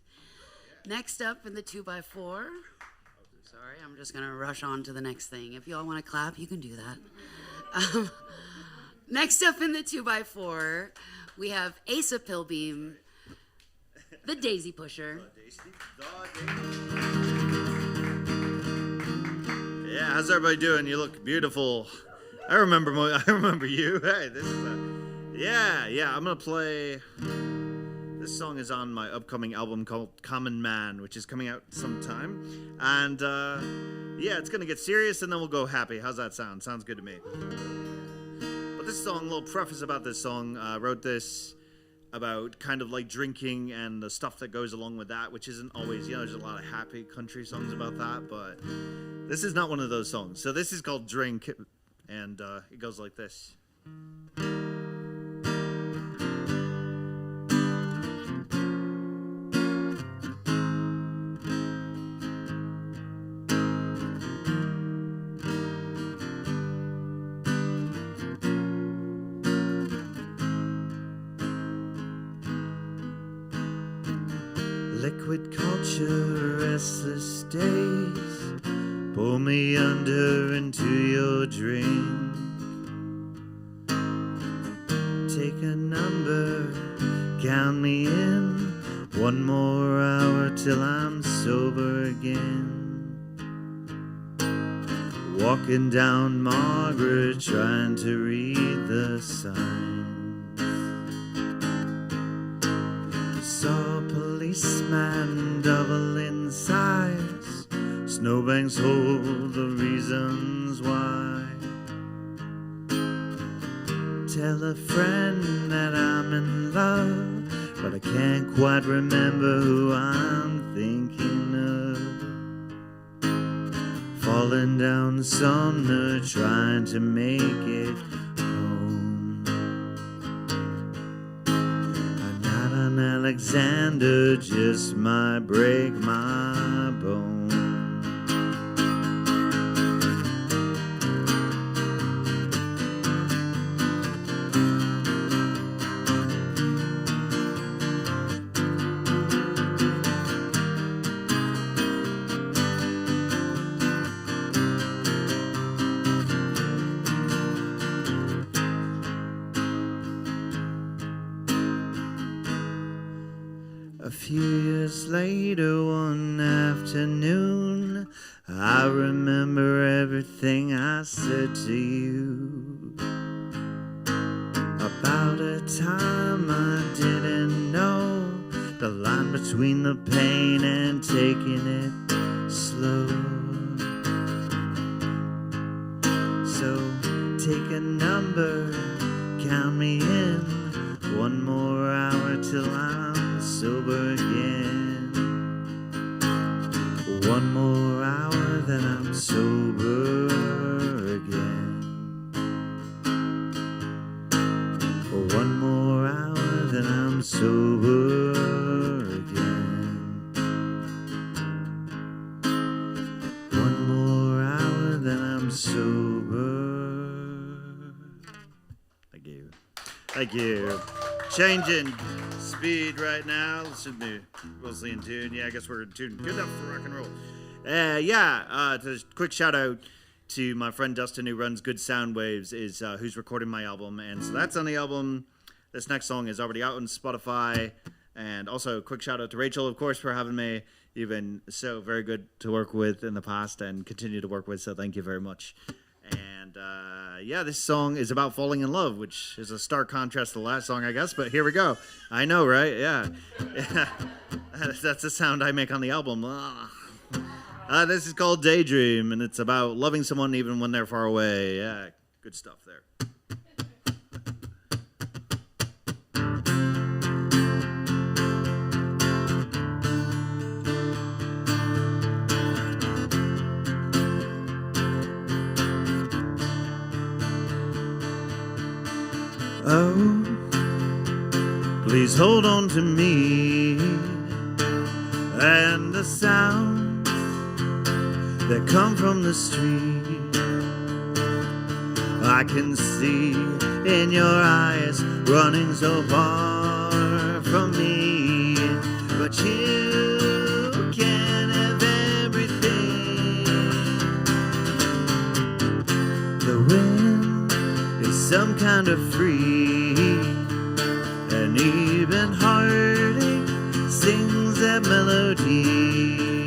S1: Next up in the 2x4. Sorry, I'm just going to rush on to the next thing. If y'all want to clap, you can do that. Next up in the 2x4, we have Asa Pilbeam, the Daisy Pusher.
S3: Yeah, how's everybody doing? You look beautiful. I remember you. Hey, this is I'm gonna play. This song is on my upcoming album called Common Man, which is coming out sometime. And it's gonna get serious and then we'll go happy. How's that sound? Sounds good to me. But this song, a little preface about this song. I wrote this about kind of like drinking and the stuff that goes along with that, which isn't always, there's a lot of happy country songs about that, but this is not one of those songs. So this is called Drink, and it goes like this. Liquid culture, restless days, pull me under into your drink. Take a number, count me in, one more hour till I'm sober again. Walking down Margaret, trying to read the signs. Saw a policeman double in size. Snowbanks hold the reasons why. Tell a friend that I'm in love, but I can't quite remember who I'm thinking of. Falling down Sumner, trying to make it home. I'm not an Alexander, just might break my bone. A few years later, one afternoon, I remember everything I said to you. About a time I didn't know the line between the pain and taking it slow. So take a number, count me in, one more hour till I'm sober again. One more hour, then I'm sober again. One more hour, then I'm sober again. One more hour, then I'm sober. Thank you. Changing speed right now. Listen to me. Mostly in tune. Yeah, I guess we're in tune. Good enough for rock and roll. Just a quick shout out to my friend Dustin, who runs Good Sound Waves, who's recording my album. And so that's on the album. This next song is already out on Spotify. And also a quick shout out to Rachel, of course, for having me. You've been so very good to work with in the past and continue to work with. So thank you very much. And this song is about falling in love, which is a stark contrast to the last song, I guess. But here we go. I know, right? Yeah. That's the sound I make on the album. This is called Daydream, and it's about loving someone even when they're far away. Yeah, good stuff there. Oh, please hold on to me and the sounds that come from the street. I can see in your eyes running so far from me, but you to free. And even heartache sings that melody.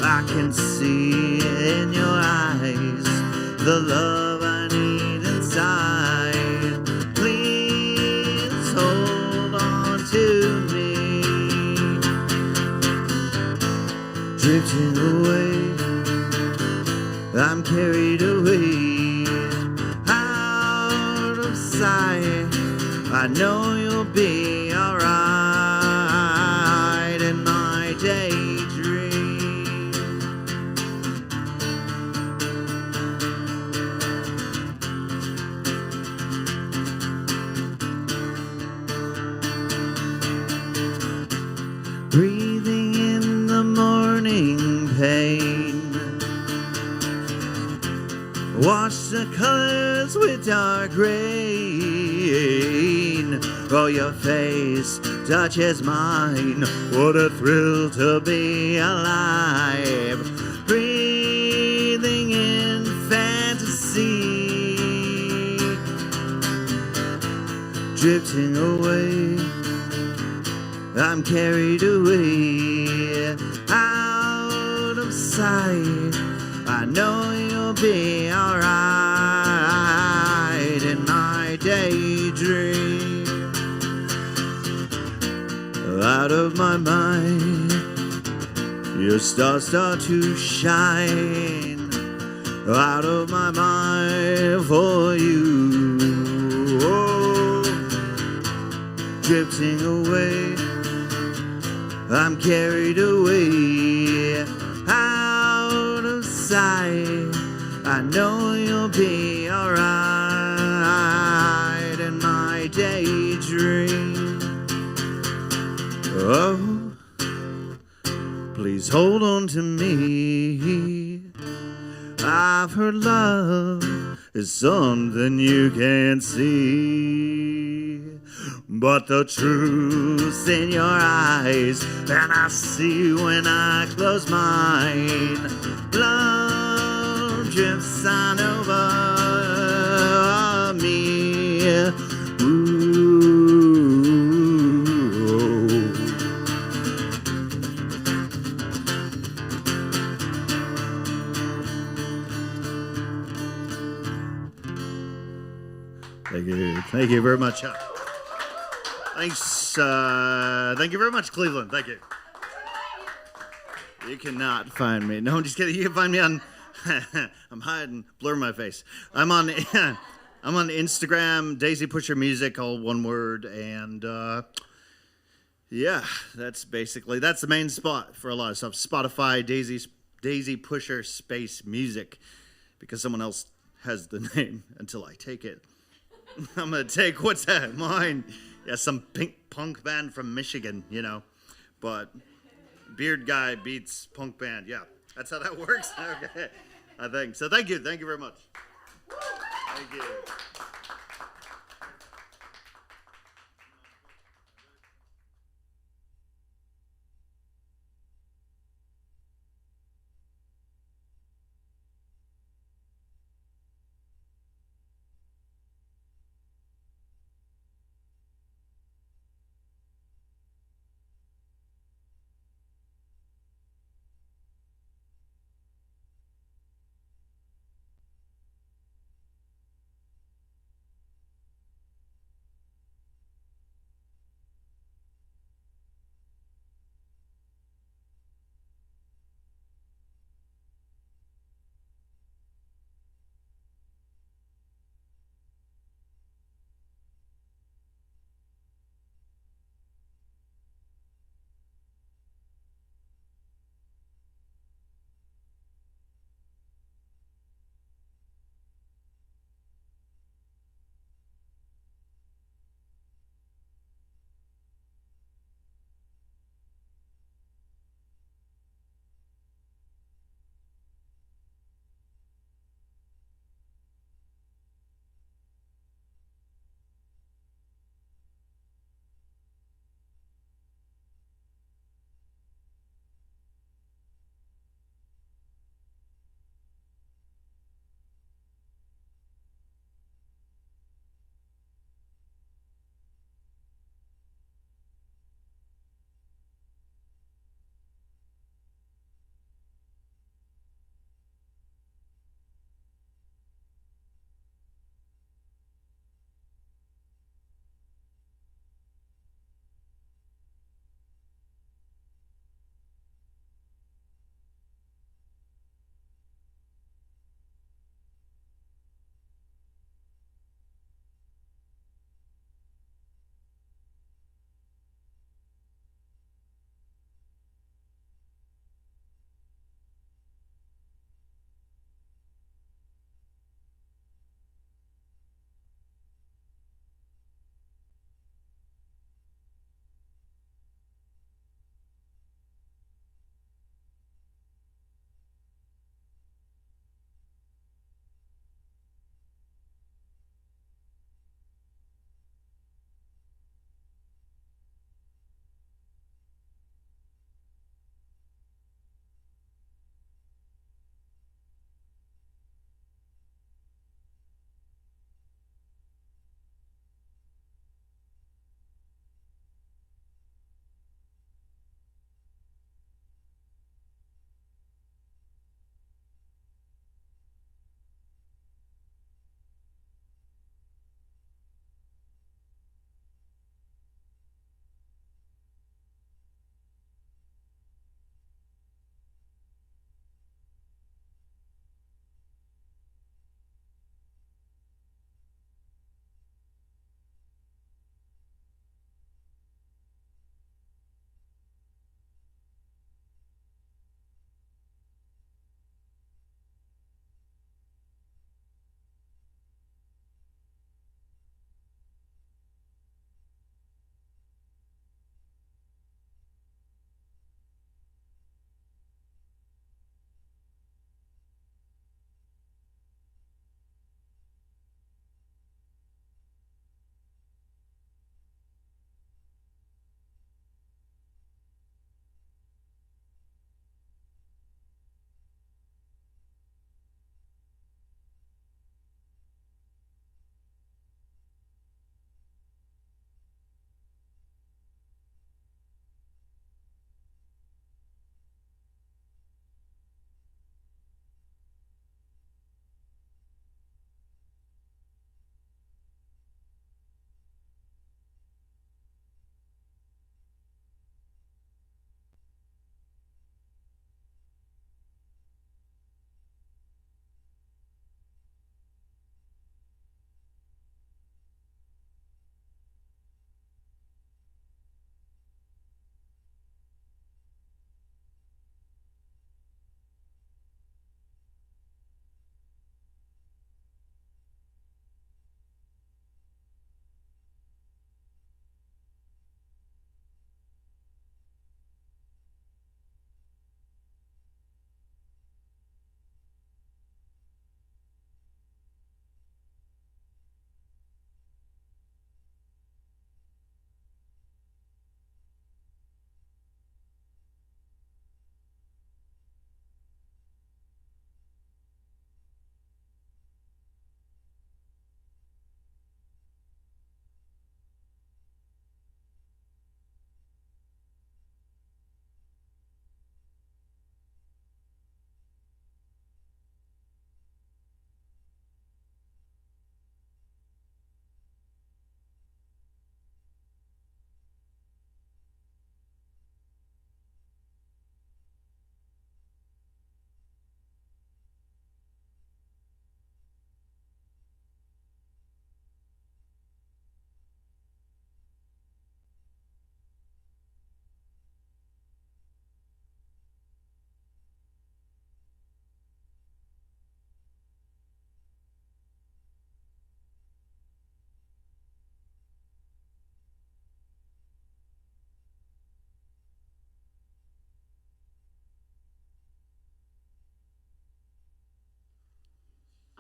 S3: I can see in your eyes the love I need inside. Please hold on to me. Drifting away, I'm carried away, out of sight. I know you'll be alright in my daydream. Breathing in the morning pain. Watch the colors with dark rain. Roll your face touches mine. What a thrill to be alive. Breathing in fantasy. Drifting away, I'm carried away, out of sight. I know you'll be alright in my daydream. Out of my mind, your stars start to shine. Out of my mind for you. Oh, drifting away, I'm carried away, out of sight. I know you'll be alright in my daydream. Oh, please hold on to me. I've heard love is something you can't see, but the truth's in your eyes, and I see when I close mine. Love drifts on over me. Ooh. Thank you very much. Thanks. Thank you very much, Cleveland. Thank you. You cannot find me. No, I'm just kidding. You can find me on. I'm hiding. Blur my face. I'm on. I'm on Instagram. Daisy Pusher Music, all one word, and yeah, that's the main spot for a lot of stuff. Spotify, Daisy Pusher space music, because someone else has the name until I take it. I'm gonna take what's that? Mine. Yeah, some pink punk band from Michigan, you know. But beard guy beats punk band. Yeah, that's how that works. Okay, I think so. Thank you very much. Thank you.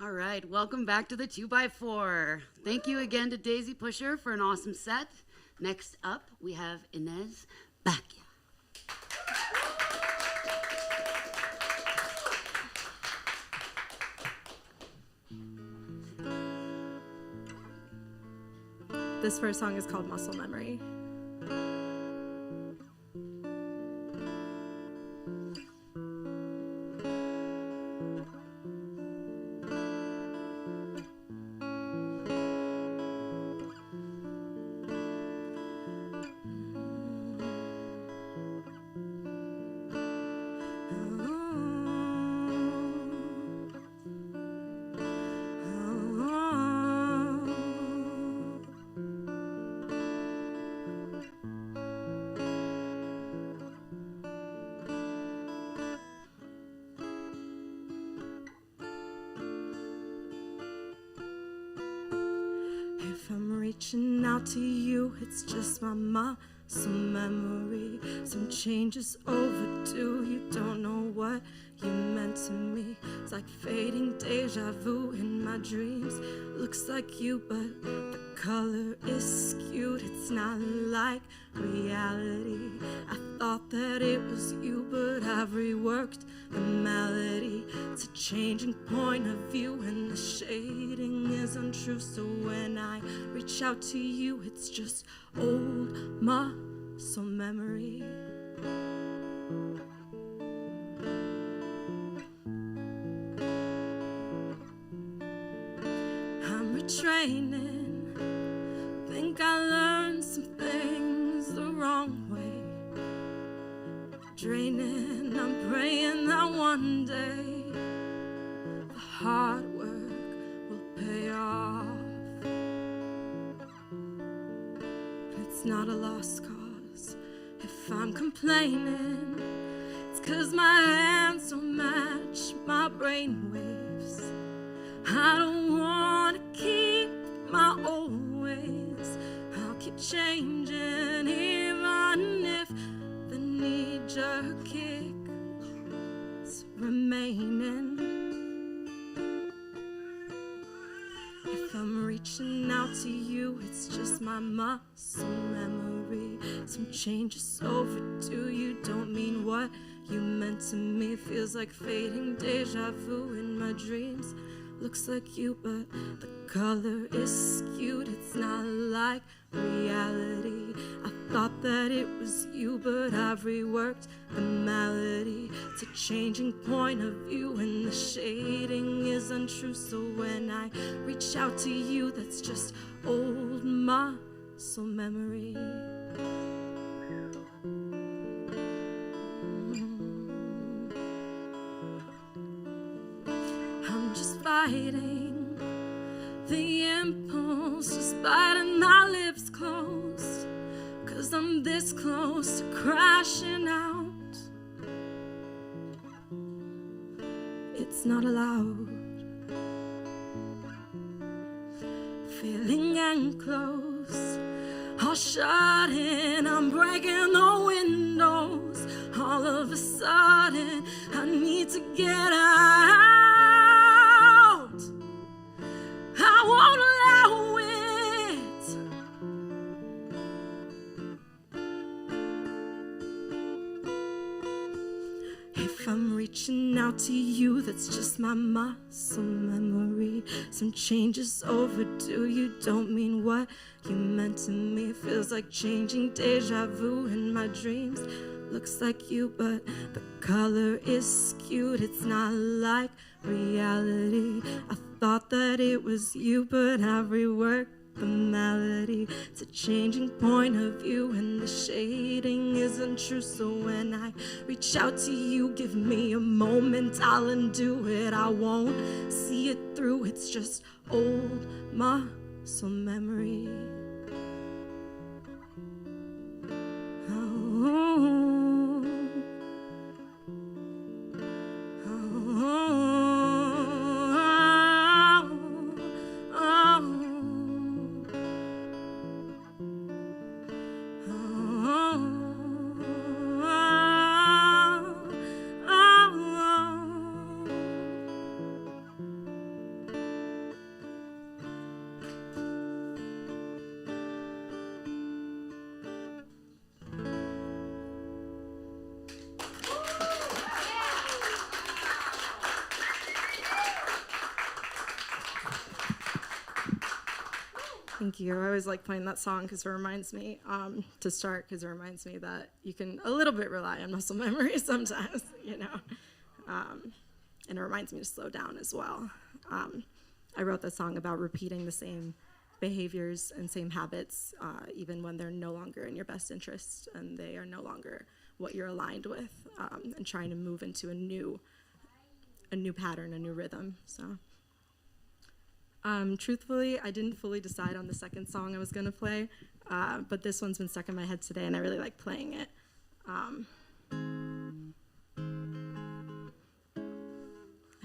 S1: All right, welcome back to the 2x4. Thank you again to Daisy Pusher for an awesome set. Next up, we have Inez Bacchia.
S4: This first song is called Muscle Memory. If I'm reaching out to you, it's just my muscle memory. Some changes overdue, you don't know what you meant to me. It's like fading deja vu in my dreams. Looks like you, but the color is skewed. It's not like reality. I thought that it was you, but I've reworked the melody. It's a changing point of view, and the shading is untrue. So when I reach out to you, it's just old muscle memory. I'm retraining. Think I learned some things the wrong way. Draining, I'm praying that one day the hard work will pay off. It's not a lost cause if I'm complaining. It's 'cause my hands don't match my brain waves. I don't wanna keep my old ways. I'll keep changing even if the knee-jerk kick's remaining. If I'm reaching out to you, it's just my muscle memory. Some changes overdue, you don't mean what you meant to me. Feels like fading deja vu in my dreams. Looks like you, but the color is skewed. It's not like reality. I thought that it was you, but I've reworked the melody. It's a changing point of view, and the shading is untrue. So when I reach out to you, that's just old muscle memory. I'm just fighting the impulse, just biting my lips closed, 'cause I'm this close to crashing out. It's not allowed. Feeling enclosed, all shut in, I'm breaking the windows. All of a sudden, I need to get out. I won't allow it. If I'm reaching out to you, that's just my muscle memory. Some changes overdue, you don't mean what you meant to me. Feels like changing deja vu in my dreams. Looks like you, but the color is skewed. It's not like reality. I thought that it was you, but I've reworked the melody. It's a changing point of view, and the shading is untrue. So when I reach out to you, give me a moment, I'll undo it. I won't see it through. It's just old muscle memory. Thank you. I always like playing that song because it reminds me to start, because it reminds me that you can a little bit rely on muscle memory sometimes, you know. And it reminds me to slow down as well. I wrote this song about repeating the same behaviors and same habits, even when they're no longer in your best interest and they are no longer what you're aligned with, and trying to move into a new pattern, a new rhythm. So, truthfully, I didn't fully decide on the second song I was gonna play, but this one's been stuck in my head today, and I really like playing it. I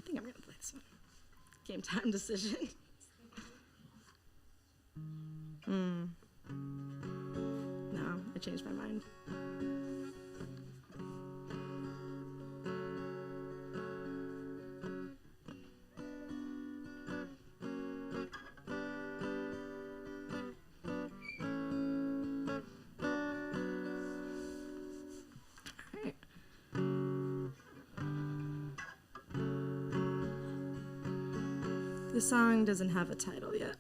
S4: think I'm gonna play this one. Game time decision. No, I changed my mind. The song doesn't have a title yet.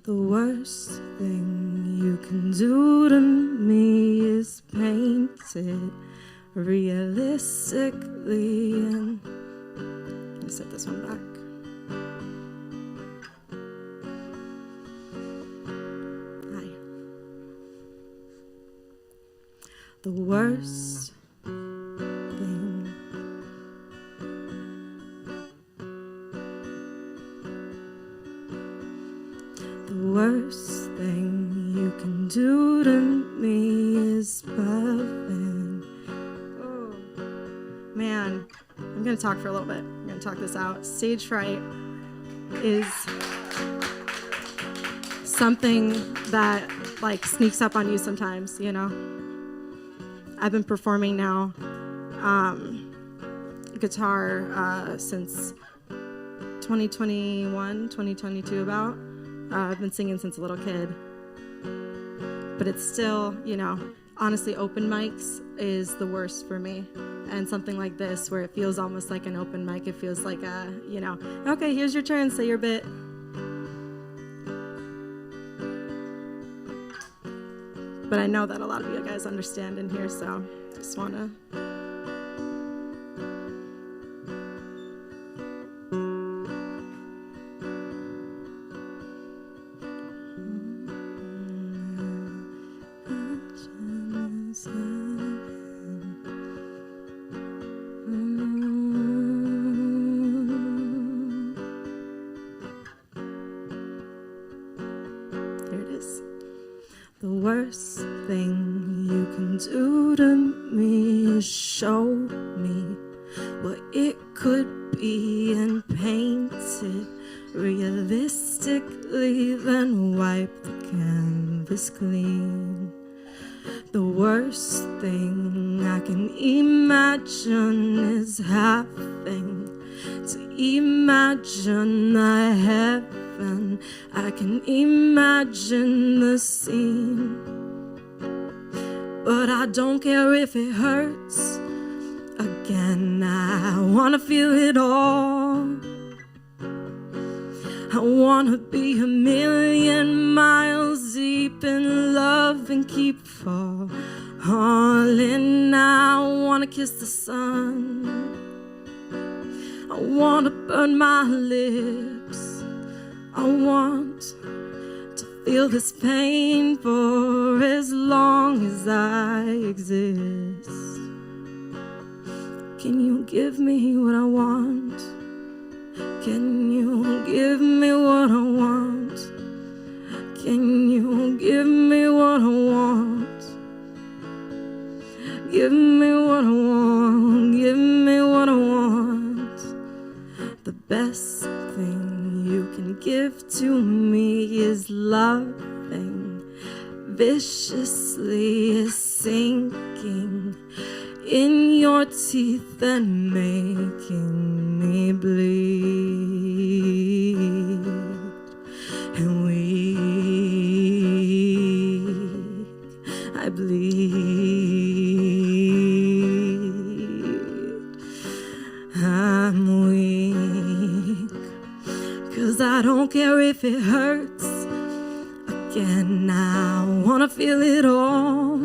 S4: The worst thing you can do to me is paint it realistically, and let me set this one back. Hi. The worst thing the worst thing you can do to me is perfect. Oh, man. I'm going to talk for a little bit. I'm going to talk this out. Stage fright is something that, like, sneaks up on you sometimes, you know? I've been performing now guitar since 2021, 2022 about. I've been singing since a little kid, but it's still, you know, honestly, open mics is the worst for me. And something like this, where it feels almost like an open mic, it feels like a, you know, okay, here's your turn, say your bit. But I know that a lot of you guys understand in here, so I just want to. The worst thing you can do to me is show me what it could be and paint it realistically, then wipe the canvas clean. The worst thing I can imagine is having to imagine a heaven. I can imagine the scene, but I don't care if it hurts. Again, I wanna feel it all. I wanna be a million miles deep in love and keep falling. I wanna kiss the sun. I wanna burn my lips. I want to feel this pain for as long as I exist. Can you give me what I want? Can you give me what I want? Can you give me what I want? Give me what I want. Give me what I want. The best thing you can give to me is loving, viciously is sinking in your teeth and making me bleed and weak. I bleed. I'm weak, 'cause I don't care if it hurts. Again, I wanna feel it all.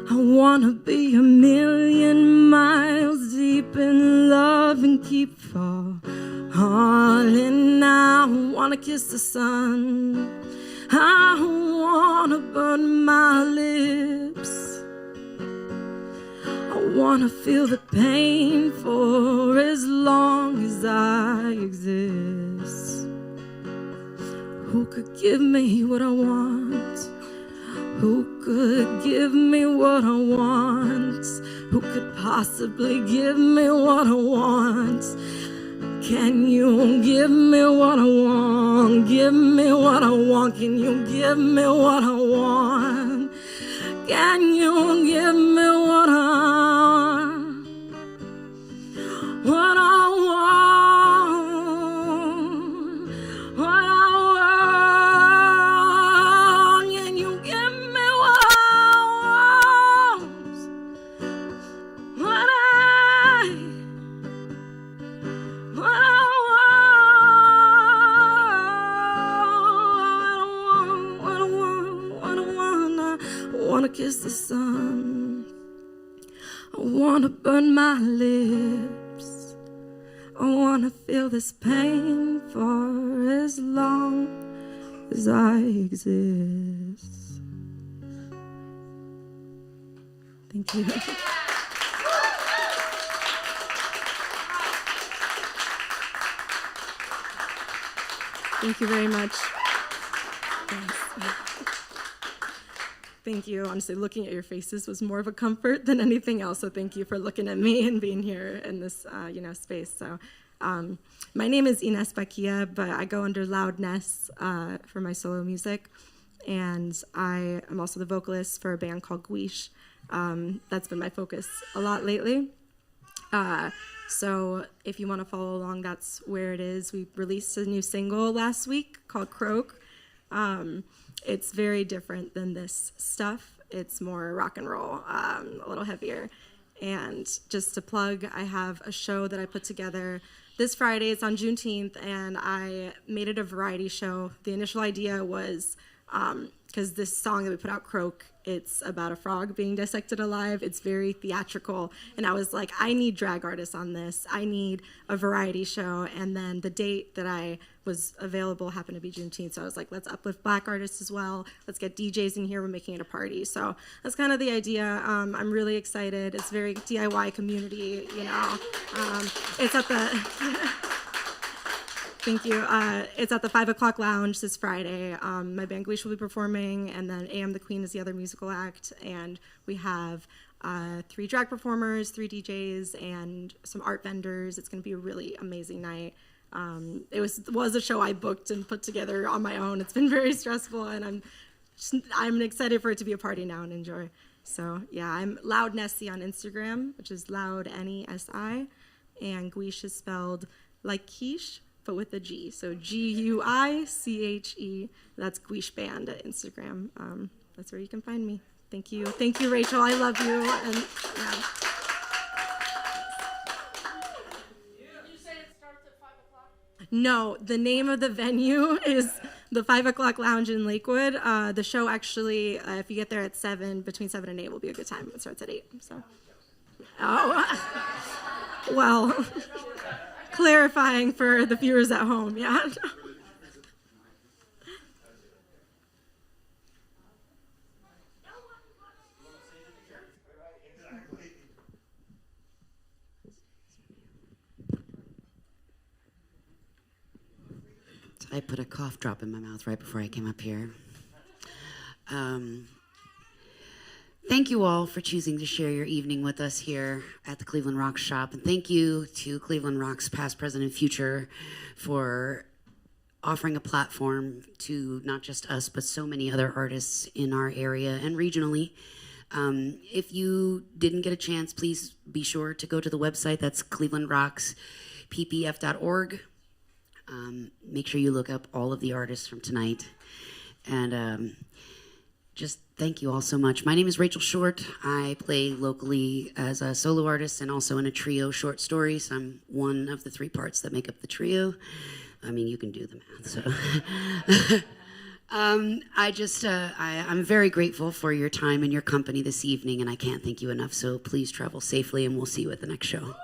S4: I wanna be a million miles deep in love and keep falling. I wanna kiss the sun. I wanna burn my lips. I wanna feel the pain for as long as I exist. Who could give me what I want? Who could give me what I want? Who could possibly give me what I want? Can you give me what I want? Give me what I want. Can you give me what I want? Can you give me what I want? What I want? What I want? Can you give me what I want? What I wanna kiss the sun. I wanna burn my lips. I wanna feel this pain for as long as I exist. Thank you. Thank you very much. Thanks. Thank you. Honestly, looking at your faces was more of a comfort than anything else. So thank you for looking at me and being here in this, space. So, my name is Ines Bakia, but I go under Loudness for my solo music, and I am also the vocalist for a band called Guish. That's been my focus a lot lately. So if you want to follow along, that's where it is. We released a new single last week called Croak. It's very different than this stuff. It's more rock and roll, a little heavier. And just to plug, I have a show that I put together this Friday. It's on Juneteenth, and I made it a variety show. The initial idea was, because this song that we put out, Croak, it's about a frog being dissected alive. It's very theatrical. And I was like, I need drag artists on this. I need a variety show. And then the date that I was available happened to be Juneteenth. So I was like, let's uplift Black artists as well. Let's get DJs in here. We're making it a party. So that's kind of the idea. I'm really excited. It's very DIY community, It's at the... Thank you. It's at the 5 o'clock lounge this Friday. My band Guish will be performing, and then AM the Queen is the other musical act. And we have 3 drag performers, 3 DJs, and some art vendors. It's going to be a really amazing night. It was a show I booked and put together on my own. It's been very stressful, and I'm excited for it to be a party now and enjoy. So yeah, I'm Loud Nessie on Instagram, which is Loud Nesi, and Guish is spelled like quiche, but with a G. So Guiche. That's Guish Band at Instagram. That's where you can find me. Thank you. Thank you, Rachel. I love you. And yeah.
S8: Did you say it starts at 5 o'clock?
S4: No, the name of the venue is the 5 o'clock lounge in Lakewood. The show actually, if you get there at 7, between 7 and 8 will be a good time. It starts at 8. So, well, clarifying for the viewers at home, yeah.
S1: I put a cough drop in my mouth right before I came up here. Thank you all for choosing to share your evening with us here at the Cleveland Rocks shop. And thank you to Cleveland Rocks past, present, and future for offering a platform to not just us, but so many other artists in our area and regionally. If you didn't get a chance, please be sure to go to the website. That's clevelandrocksppf.org. Make sure you look up all of the artists from tonight. And just thank you all so much. My name is Rachel Shortt. I play locally as a solo artist and also in a trio, Short Stories. I'm one of the 3 parts that make up the trio. I mean, you can do the math. So, I'm very grateful for your time and your company this evening, and I can't thank you enough. So please travel safely, and we'll see you at the next show.